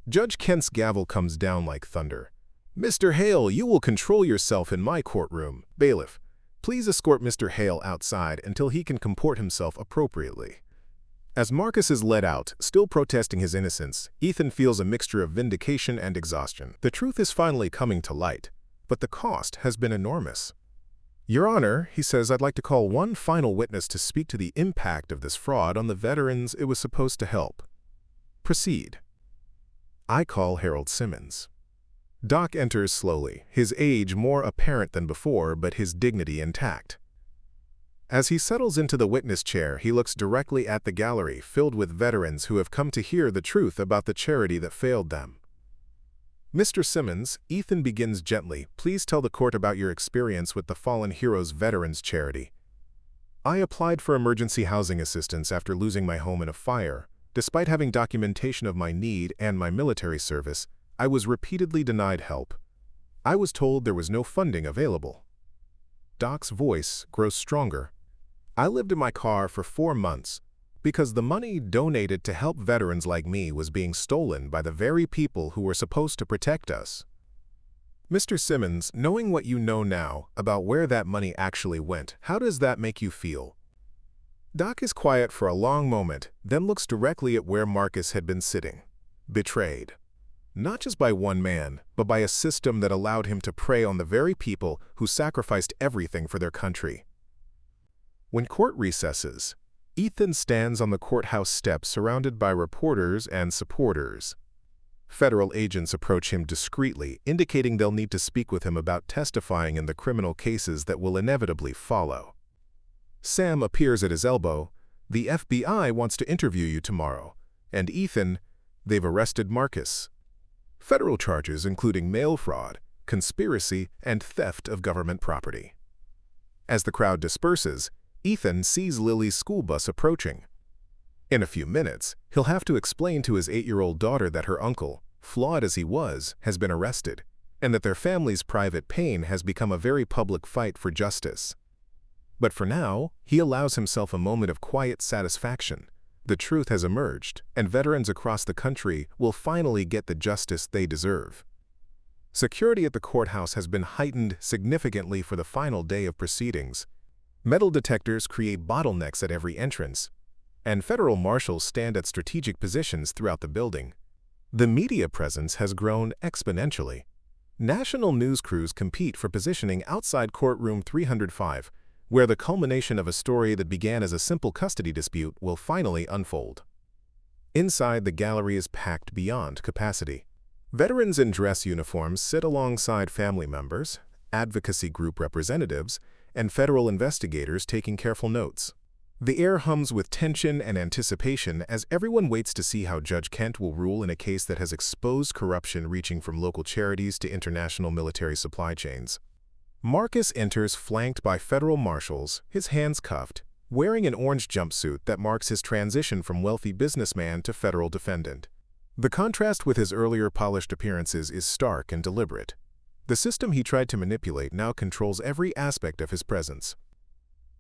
Judge Kent's gavel comes down like thunder. Mr. Hale, you will control yourself in my courtroom. Bailiff, please escort Mr. Hale outside until he can comport himself appropriately. As Marcus is led out, still protesting his innocence, Ethan feels a mixture of vindication and exhaustion. The truth is finally coming to light, but the cost has been enormous. Your Honor, he says, I'd like to call one final witness to speak to the impact of this fraud on the veterans it was supposed to help. Proceed. I call Harold Simmons. Doc enters slowly, his age more apparent than before, but his dignity intact. As he settles into the witness chair, he looks directly at the gallery filled with veterans who have come to hear the truth about the charity that failed them. Mr. Simmons, Ethan begins gently, please tell the court about your experience with the Fallen Heroes Veterans Charity. I applied for emergency housing assistance after losing my home in a fire. Despite having documentation of my need and my military service, I was repeatedly denied help. I was told there was no funding available. Doc's voice grows stronger. I lived in my car for 4 months because the money donated to help veterans like me was being stolen by the very people who were supposed to protect us. Mr. Simmons, knowing what you know now about where that money actually went, how does that make you feel? Doc is quiet for a long moment, then looks directly at where Marcus had been sitting. Betrayed. Not just by one man, but by a system that allowed him to prey on the very people who sacrificed everything for their country. When court recesses, Ethan stands on the courthouse steps surrounded by reporters and supporters. Federal agents approach him discreetly, indicating they'll need to speak with him about testifying in the criminal cases that will inevitably follow. Sam appears at his elbow. "The FBI wants to interview you tomorrow." And Ethan, "They've arrested Marcus." Federal charges including mail fraud, conspiracy, and theft of government property. As the crowd disperses, Ethan sees Lily's school bus approaching. In a few minutes, he'll have to explain to his 8-year-old daughter that her uncle, flawed as he was, has been arrested, and that their family's private pain has become a very public fight for justice. But for now, he allows himself a moment of quiet satisfaction. The truth has emerged, and veterans across the country will finally get the justice they deserve. Security at the courthouse has been heightened significantly for the final day of proceedings. Metal detectors create bottlenecks at every entrance, and federal marshals stand at strategic positions throughout the building. The media presence has grown exponentially. National news crews compete for positioning outside courtroom 305, where the culmination of a story that began as a simple custody dispute will finally unfold. Inside, the gallery is packed beyond capacity. Veterans in dress uniforms sit alongside family members, advocacy group representatives, and federal investigators taking careful notes. The air hums with tension and anticipation as everyone waits to see how Judge Kent will rule in a case that has exposed corruption reaching from local charities to international military supply chains. Marcus enters flanked by federal marshals, his hands cuffed, wearing an orange jumpsuit that marks his transition from wealthy businessman to federal defendant. The contrast with his earlier polished appearances is stark and deliberate. The system he tried to manipulate now controls every aspect of his presence.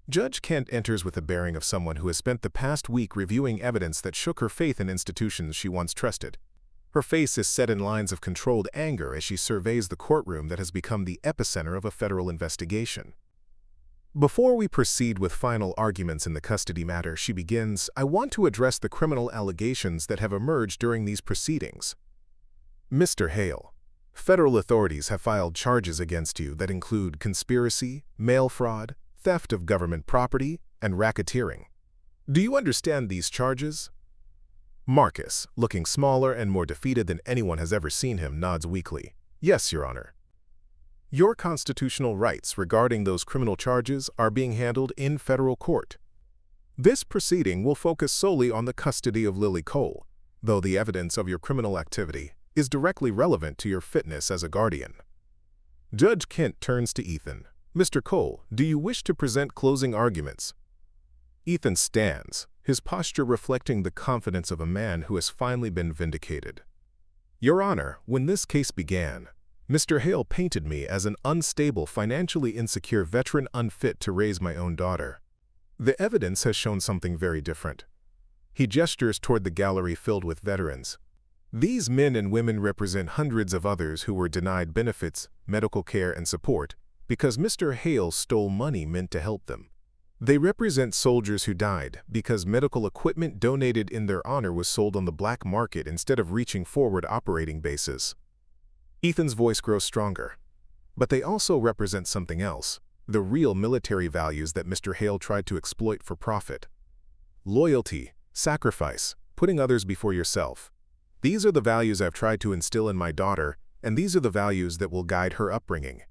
Judge Kent enters with the bearing of someone who has spent the past week reviewing evidence that shook her faith in institutions she once trusted. Her face is set in lines of controlled anger as she surveys the courtroom that has become the epicenter of a federal investigation. Before we proceed with final arguments in the custody matter, she begins, "I want to address the criminal allegations that have emerged during these proceedings. Mr. Hale, federal authorities have filed charges against you that include conspiracy, mail fraud, theft of government property, and racketeering. Do you understand these charges?" Marcus, looking smaller and more defeated than anyone has ever seen him, nods weakly. "Yes, Your Honor." "Your constitutional rights regarding those criminal charges are being handled in federal court. This proceeding will focus solely on the custody of Lily Cole, though the evidence of your criminal activity is directly relevant to your fitness as a guardian." Judge Kent turns to Ethan. "Mr. Cole, do you wish to present closing arguments?" Ethan stands, his posture reflecting the confidence of a man who has finally been vindicated. "Your Honor, when this case began, Mr. Hale painted me as an unstable, financially insecure veteran unfit to raise my own daughter. The evidence has shown something very different." He gestures toward the gallery filled with veterans. "These men and women represent hundreds of others who were denied benefits, medical care, and support because Mr. Hale stole money meant to help them. They represent soldiers who died because medical equipment donated in their honor was sold on the black market instead of reaching forward operating bases." Ethan's voice grows stronger. "But they also represent something else, the real military values that Mr. Hale tried to exploit for profit. Loyalty, sacrifice, putting others before yourself. These are the values I've tried to instill in my daughter, and these are the values that will guide her upbringing."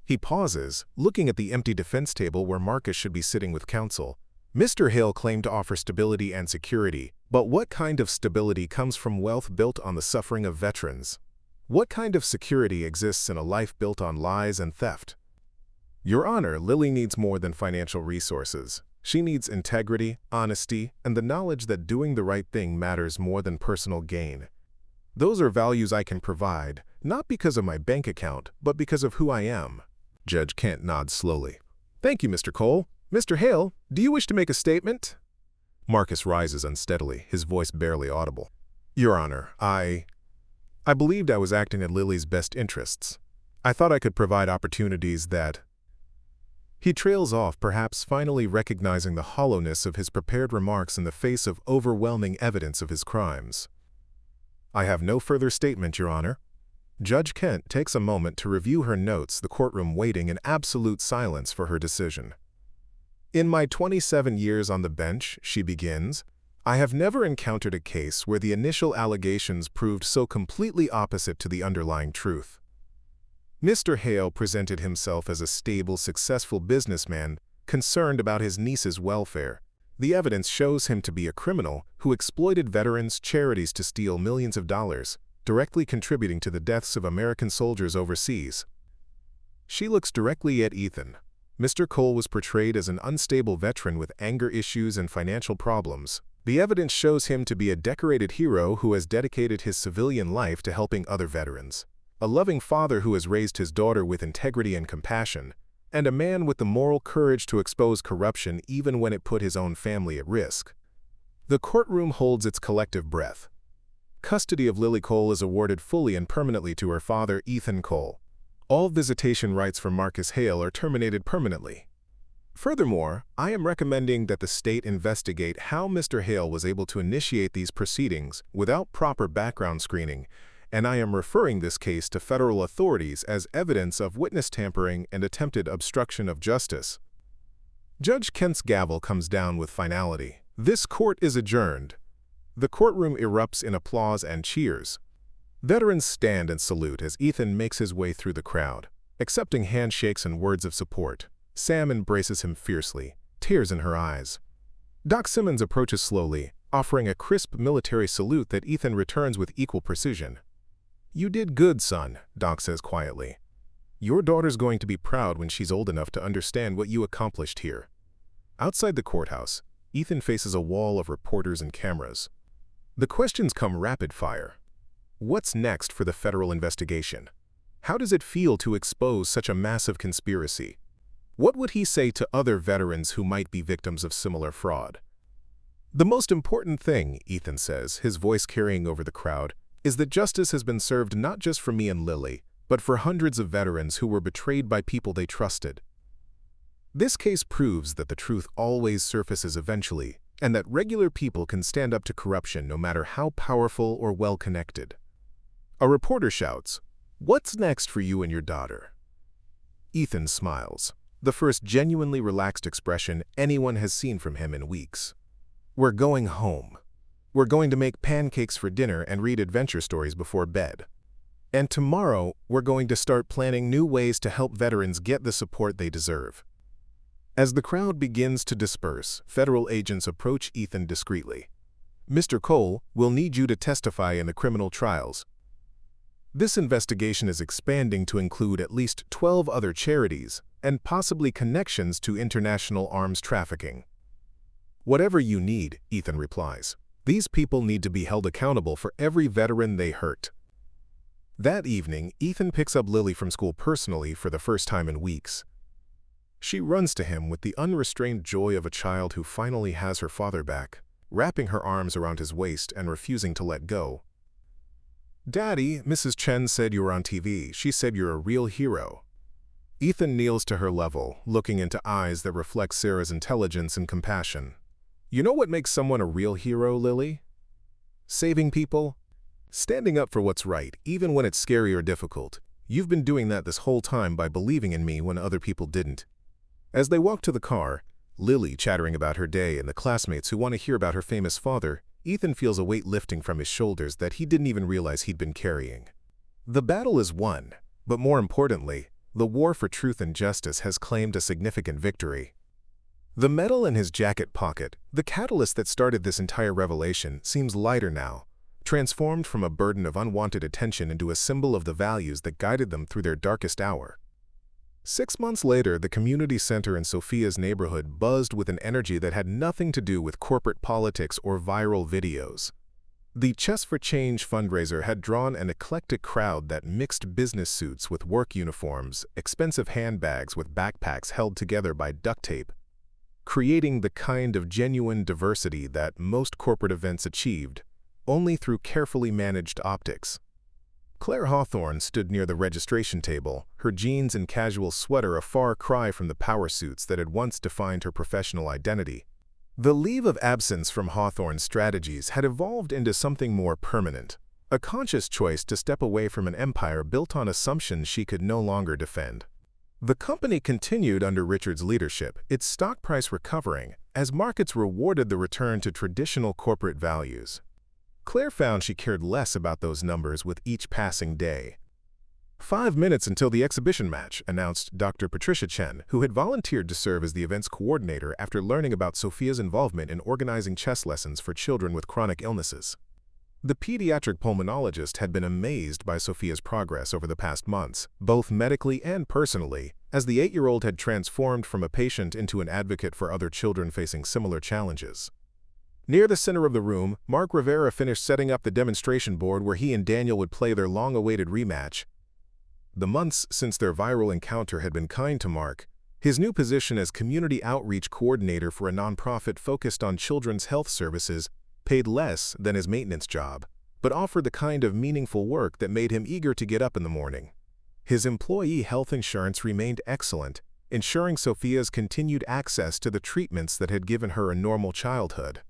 He pauses, looking at the empty defense table where Marcus should be sitting with counsel. "Mr. Hale claimed to offer stability and security, but what kind of stability comes from wealth built on the suffering of veterans? What kind of security exists in a life built on lies and theft?" "Your Honor, Lily needs more than financial resources. She needs integrity, honesty, and the knowledge that doing the right thing matters more than personal gain. Those are values I can provide, not because of my bank account, but because of who I am." Judge Kent nods slowly. "Thank you, Mr. Cole. Mr. Hale, do you wish to make a statement?" Marcus rises unsteadily, his voice barely audible. "Your Honor, I believed I was acting in Lily's best interests. I thought I could provide opportunities that—" He trails off, perhaps finally recognizing the hollowness of his prepared remarks in the face of overwhelming evidence of his crimes. "I have no further statement, Your Honor." Judge Kent takes a moment to review her notes, the courtroom waiting in absolute silence for her decision. In my 27 years on the bench, she begins, I have never encountered a case where the initial allegations proved so completely opposite to the underlying truth. Mr. Hale presented himself as a stable, successful businessman concerned about his niece's welfare. The evidence shows him to be a criminal who exploited veterans' charities to steal millions of dollars, directly contributing to the deaths of American soldiers overseas. She looks directly at Ethan. Mr. Cole was portrayed as an unstable veteran with anger issues and financial problems. The evidence shows him to be a decorated hero who has dedicated his civilian life to helping other veterans, a loving father who has raised his daughter with integrity and compassion, and a man with the moral courage to expose corruption even when it put his own family at risk. The courtroom holds its collective breath. Custody of Lily Cole is awarded fully and permanently to her father, Ethan Cole. All visitation rights for Marcus Hale are terminated permanently. Furthermore, I am recommending that the state investigate how Mr. Hale was able to initiate these proceedings without proper background screening, and I am referring this case to federal authorities as evidence of witness tampering and attempted obstruction of justice. Judge Kent's gavel comes down with finality. This court is adjourned. The courtroom erupts in applause and cheers. Veterans stand and salute as Ethan makes his way through the crowd, accepting handshakes and words of support. Sam embraces him fiercely, tears in her eyes. Doc Simmons approaches slowly, offering a crisp military salute that Ethan returns with equal precision. You did good, son, Doc says quietly. Your daughter's going to be proud when she's old enough to understand what you accomplished here. Outside the courthouse, Ethan faces a wall of reporters and cameras. The questions come rapid fire. What's next for the federal investigation? How does it feel to expose such a massive conspiracy? What would he say to other veterans who might be victims of similar fraud? The most important thing, Ethan says, his voice carrying over the crowd, is that justice has been served not just for me and Lily, but for hundreds of veterans who were betrayed by people they trusted. This case proves that the truth always surfaces eventually, and that regular people can stand up to corruption no matter how powerful or well-connected. A reporter shouts, "What's next for you and your daughter?" Ethan smiles, the first genuinely relaxed expression anyone has seen from him in weeks. We're going home. We're going to make pancakes for dinner and read adventure stories before bed. And tomorrow, we're going to start planning new ways to help veterans get the support they deserve. As the crowd begins to disperse, federal agents approach Ethan discreetly. Mr. Cole, we'll need you to testify in the criminal trials. This investigation is expanding to include at least 12 other charities and possibly connections to international arms trafficking. Whatever you need, Ethan replies. These people need to be held accountable for every veteran they hurt. That evening, Ethan picks up Lily from school personally for the first time in weeks. She runs to him with the unrestrained joy of a child who finally has her father back, wrapping her arms around his waist and refusing to let go. Daddy, Mrs. Chen said you were on TV. She said you're a real hero. Ethan kneels to her level, looking into eyes that reflect Sarah's intelligence and compassion. You know what makes someone a real hero, Lily? Saving people. Standing up for what's right, even when it's scary or difficult. You've been doing that this whole time by believing in me when other people didn't. As they walk to the car, Lily chattering about her day and the classmates who want to hear about her famous father, Ethan feels a weight lifting from his shoulders that he didn't even realize he'd been carrying. The battle is won, but more importantly, the war for truth and justice has claimed a significant victory. The medal in his jacket pocket, the catalyst that started this entire revelation, seems lighter now, transformed from a burden of unwanted attention into a symbol of the values that guided them through their darkest hour. 6 months later, the community center in Sophia's neighborhood buzzed with an energy that had nothing to do with corporate politics or viral videos. The Chess for Change fundraiser had drawn an eclectic crowd that mixed business suits with work uniforms, expensive handbags with backpacks held together by duct tape, creating the kind of genuine diversity that most corporate events achieved, only through carefully managed optics. Claire Hawthorne stood near the registration table, her jeans and casual sweater a far cry from the power suits that had once defined her professional identity. The leave of absence from Hawthorne's strategies had evolved into something more permanent, a conscious choice to step away from an empire built on assumptions she could no longer defend. The company continued under Richard's leadership, its stock price recovering as markets rewarded the return to traditional corporate values. Claire found she cared less about those numbers with each passing day. 5 minutes until the exhibition match, announced Dr. Patricia Chen, who had volunteered to serve as the event's coordinator after learning about Sophia's involvement in organizing chess lessons for children with chronic illnesses. The pediatric pulmonologist had been amazed by Sophia's progress over the past months, both medically and personally, as the 8-year-old had transformed from a patient into an advocate for other children facing similar challenges. Near the center of the room, Mark Rivera finished setting up the demonstration board where he and Daniel would play their long-awaited rematch. The months since their viral encounter had been kind to Mark. His new position as community outreach coordinator for a nonprofit focused on children's health services paid less than his maintenance job, but offered the kind of meaningful work that made him eager to get up in the morning. His employee health insurance remained excellent, ensuring Sophia's continued access to the treatments that had given her a normal childhood.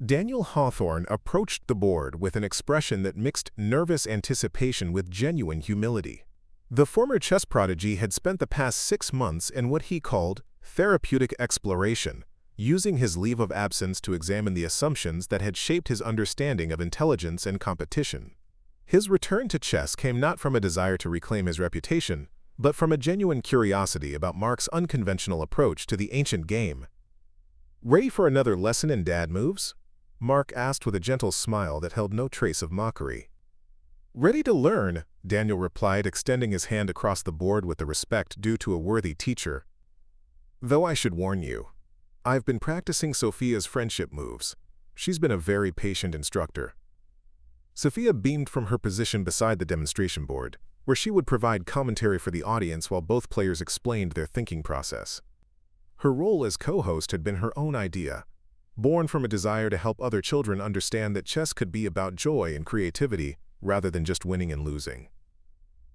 Daniel Hawthorne approached the board with an expression that mixed nervous anticipation with genuine humility. The former chess prodigy had spent the past 6 months in what he called therapeutic exploration, using his leave of absence to examine the assumptions that had shaped his understanding of intelligence and competition. His return to chess came not from a desire to reclaim his reputation, but from a genuine curiosity about Mark's unconventional approach to the ancient game. "Ready for another lesson in dad moves?" Mark asked with a gentle smile that held no trace of mockery. "Ready to learn," Daniel replied, extending his hand across the board with the respect due to a worthy teacher. "Though I should warn you, I've been practicing Sophia's friendship moves. She's been a very patient instructor." Sophia beamed from her position beside the demonstration board, where she would provide commentary for the audience while both players explained their thinking process. Her role as co-host had been her own idea, born from a desire to help other children understand that chess could be about joy and creativity, rather than just winning and losing.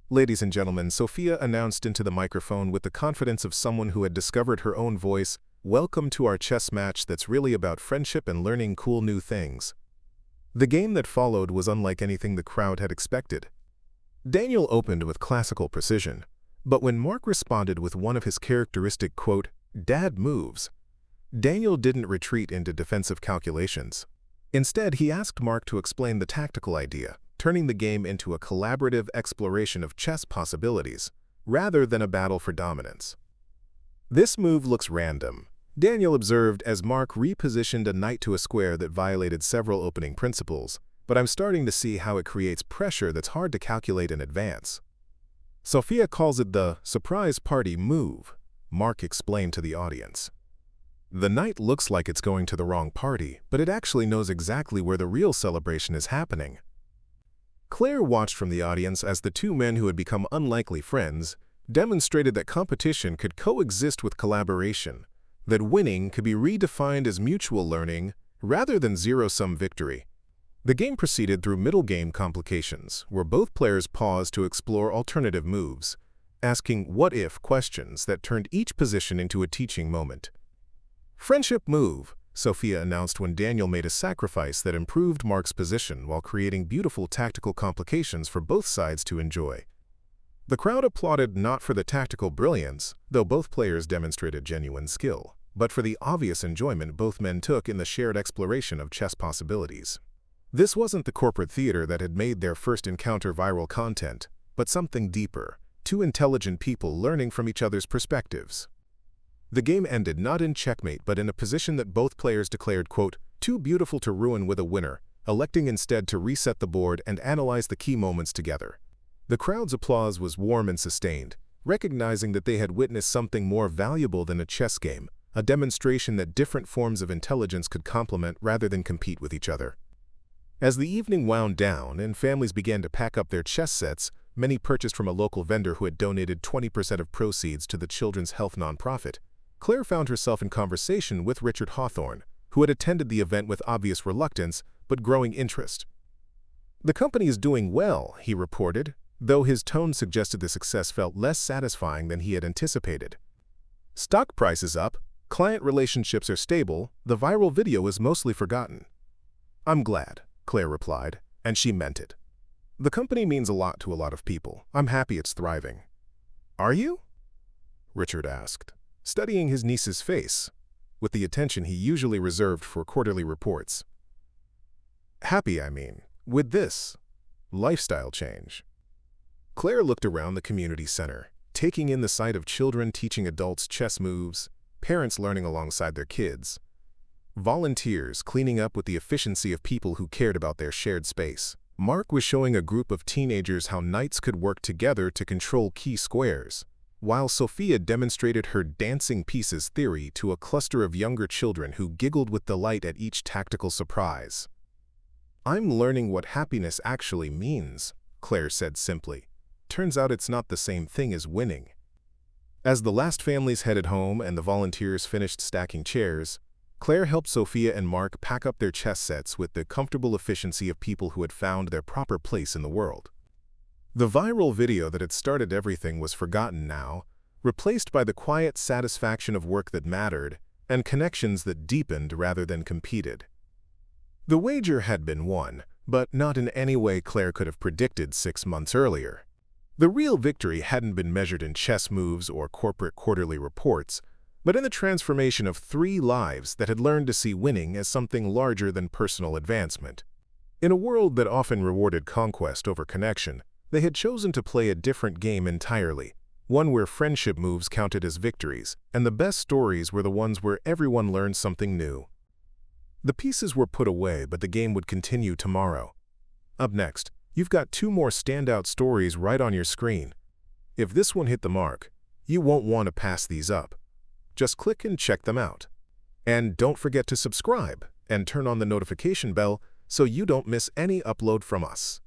"Ladies and gentlemen," Sophia announced into the microphone with the confidence of someone who had discovered her own voice, "welcome to our chess match that's really about friendship and learning cool new things." The game that followed was unlike anything the crowd had expected. Daniel opened with classical precision, but when Mark responded with one of his characteristic, quote, "dad moves," Daniel didn't retreat into defensive calculations. Instead, he asked Mark to explain the tactical idea, turning the game into a collaborative exploration of chess possibilities, rather than a battle for dominance. "This move looks random," Daniel observed as Mark repositioned a knight to a square that violated several opening principles, "but I'm starting to see how it creates pressure that's hard to calculate in advance." "Sophia calls it the surprise party move," Mark explained to the audience. "The knight looks like it's going to the wrong party, but it actually knows exactly where the real celebration is happening." Claire watched from the audience as the two men who had become unlikely friends demonstrated that competition could coexist with collaboration, that winning could be redefined as mutual learning rather than zero-sum victory. The game proceeded through middle game complications, where both players paused to explore alternative moves, asking what-if questions that turned each position into a teaching moment. "Friendship move," Sophia announced when Daniel made a sacrifice that improved Mark's position while creating beautiful tactical complications for both sides to enjoy. The crowd applauded not for the tactical brilliance, though both players demonstrated genuine skill, but for the obvious enjoyment both men took in the shared exploration of chess possibilities. This wasn't the corporate theater that had made their first encounter viral content, but something deeper, two intelligent people learning from each other's perspectives. The game ended not in checkmate but in a position that both players declared, quote, "too beautiful to ruin with a winner," electing instead to reset the board and analyze the key moments together. The crowd's applause was warm and sustained, recognizing that they had witnessed something more valuable than a chess game, a demonstration that different forms of intelligence could complement rather than compete with each other. As the evening wound down and families began to pack up their chess sets, many purchased from a local vendor who had donated 20% of proceeds to the Children's Health nonprofit, Claire found herself in conversation with Richard Hawthorne, who had attended the event with obvious reluctance but growing interest. "The company is doing well," he reported, though his tone suggested the success felt less satisfying than he had anticipated. "Stock price is up, client relationships are stable, the viral video is mostly forgotten." "I'm glad," Claire replied, and she meant it. "The company means a lot to a lot of people. I'm happy it's thriving." "Are you?" Richard asked, studying his niece's face, with the attention he usually reserved for quarterly reports. Happy, I mean, with this lifestyle change. Claire looked around the community center, taking in the sight of children teaching adults chess moves, parents learning alongside their kids, volunteers cleaning up with the efficiency of people who cared about their shared space. Mark was showing a group of teenagers how knights could work together to control key squares, while Sophia demonstrated her dancing pieces theory to a cluster of younger children who giggled with delight at each tactical surprise. "I'm learning what happiness actually means," Claire said simply. "Turns out it's not the same thing as winning." As the last families headed home and the volunteers finished stacking chairs, Claire helped Sophia and Mark pack up their chess sets with the comfortable efficiency of people who had found their proper place in the world. The viral video that had started everything was forgotten now, replaced by the quiet satisfaction of work that mattered and connections that deepened rather than competed. The wager had been won, but not in any way Claire could have predicted 6 months earlier. The real victory hadn't been measured in chess moves or corporate quarterly reports, but in the transformation of 3 lives that had learned to see winning as something larger than personal advancement. In a world that often rewarded conquest over connection, they had chosen to play a different game entirely, one where friendship moves counted as victories, and the best stories were the ones where everyone learned something new. The pieces were put away, but the game would continue tomorrow. Up next, you've got 2 more standout stories right on your screen. If this one hit the mark, you won't want to pass these up. Just click and check them out. And don't forget to subscribe and turn on the notification bell so you don't miss any upload from us.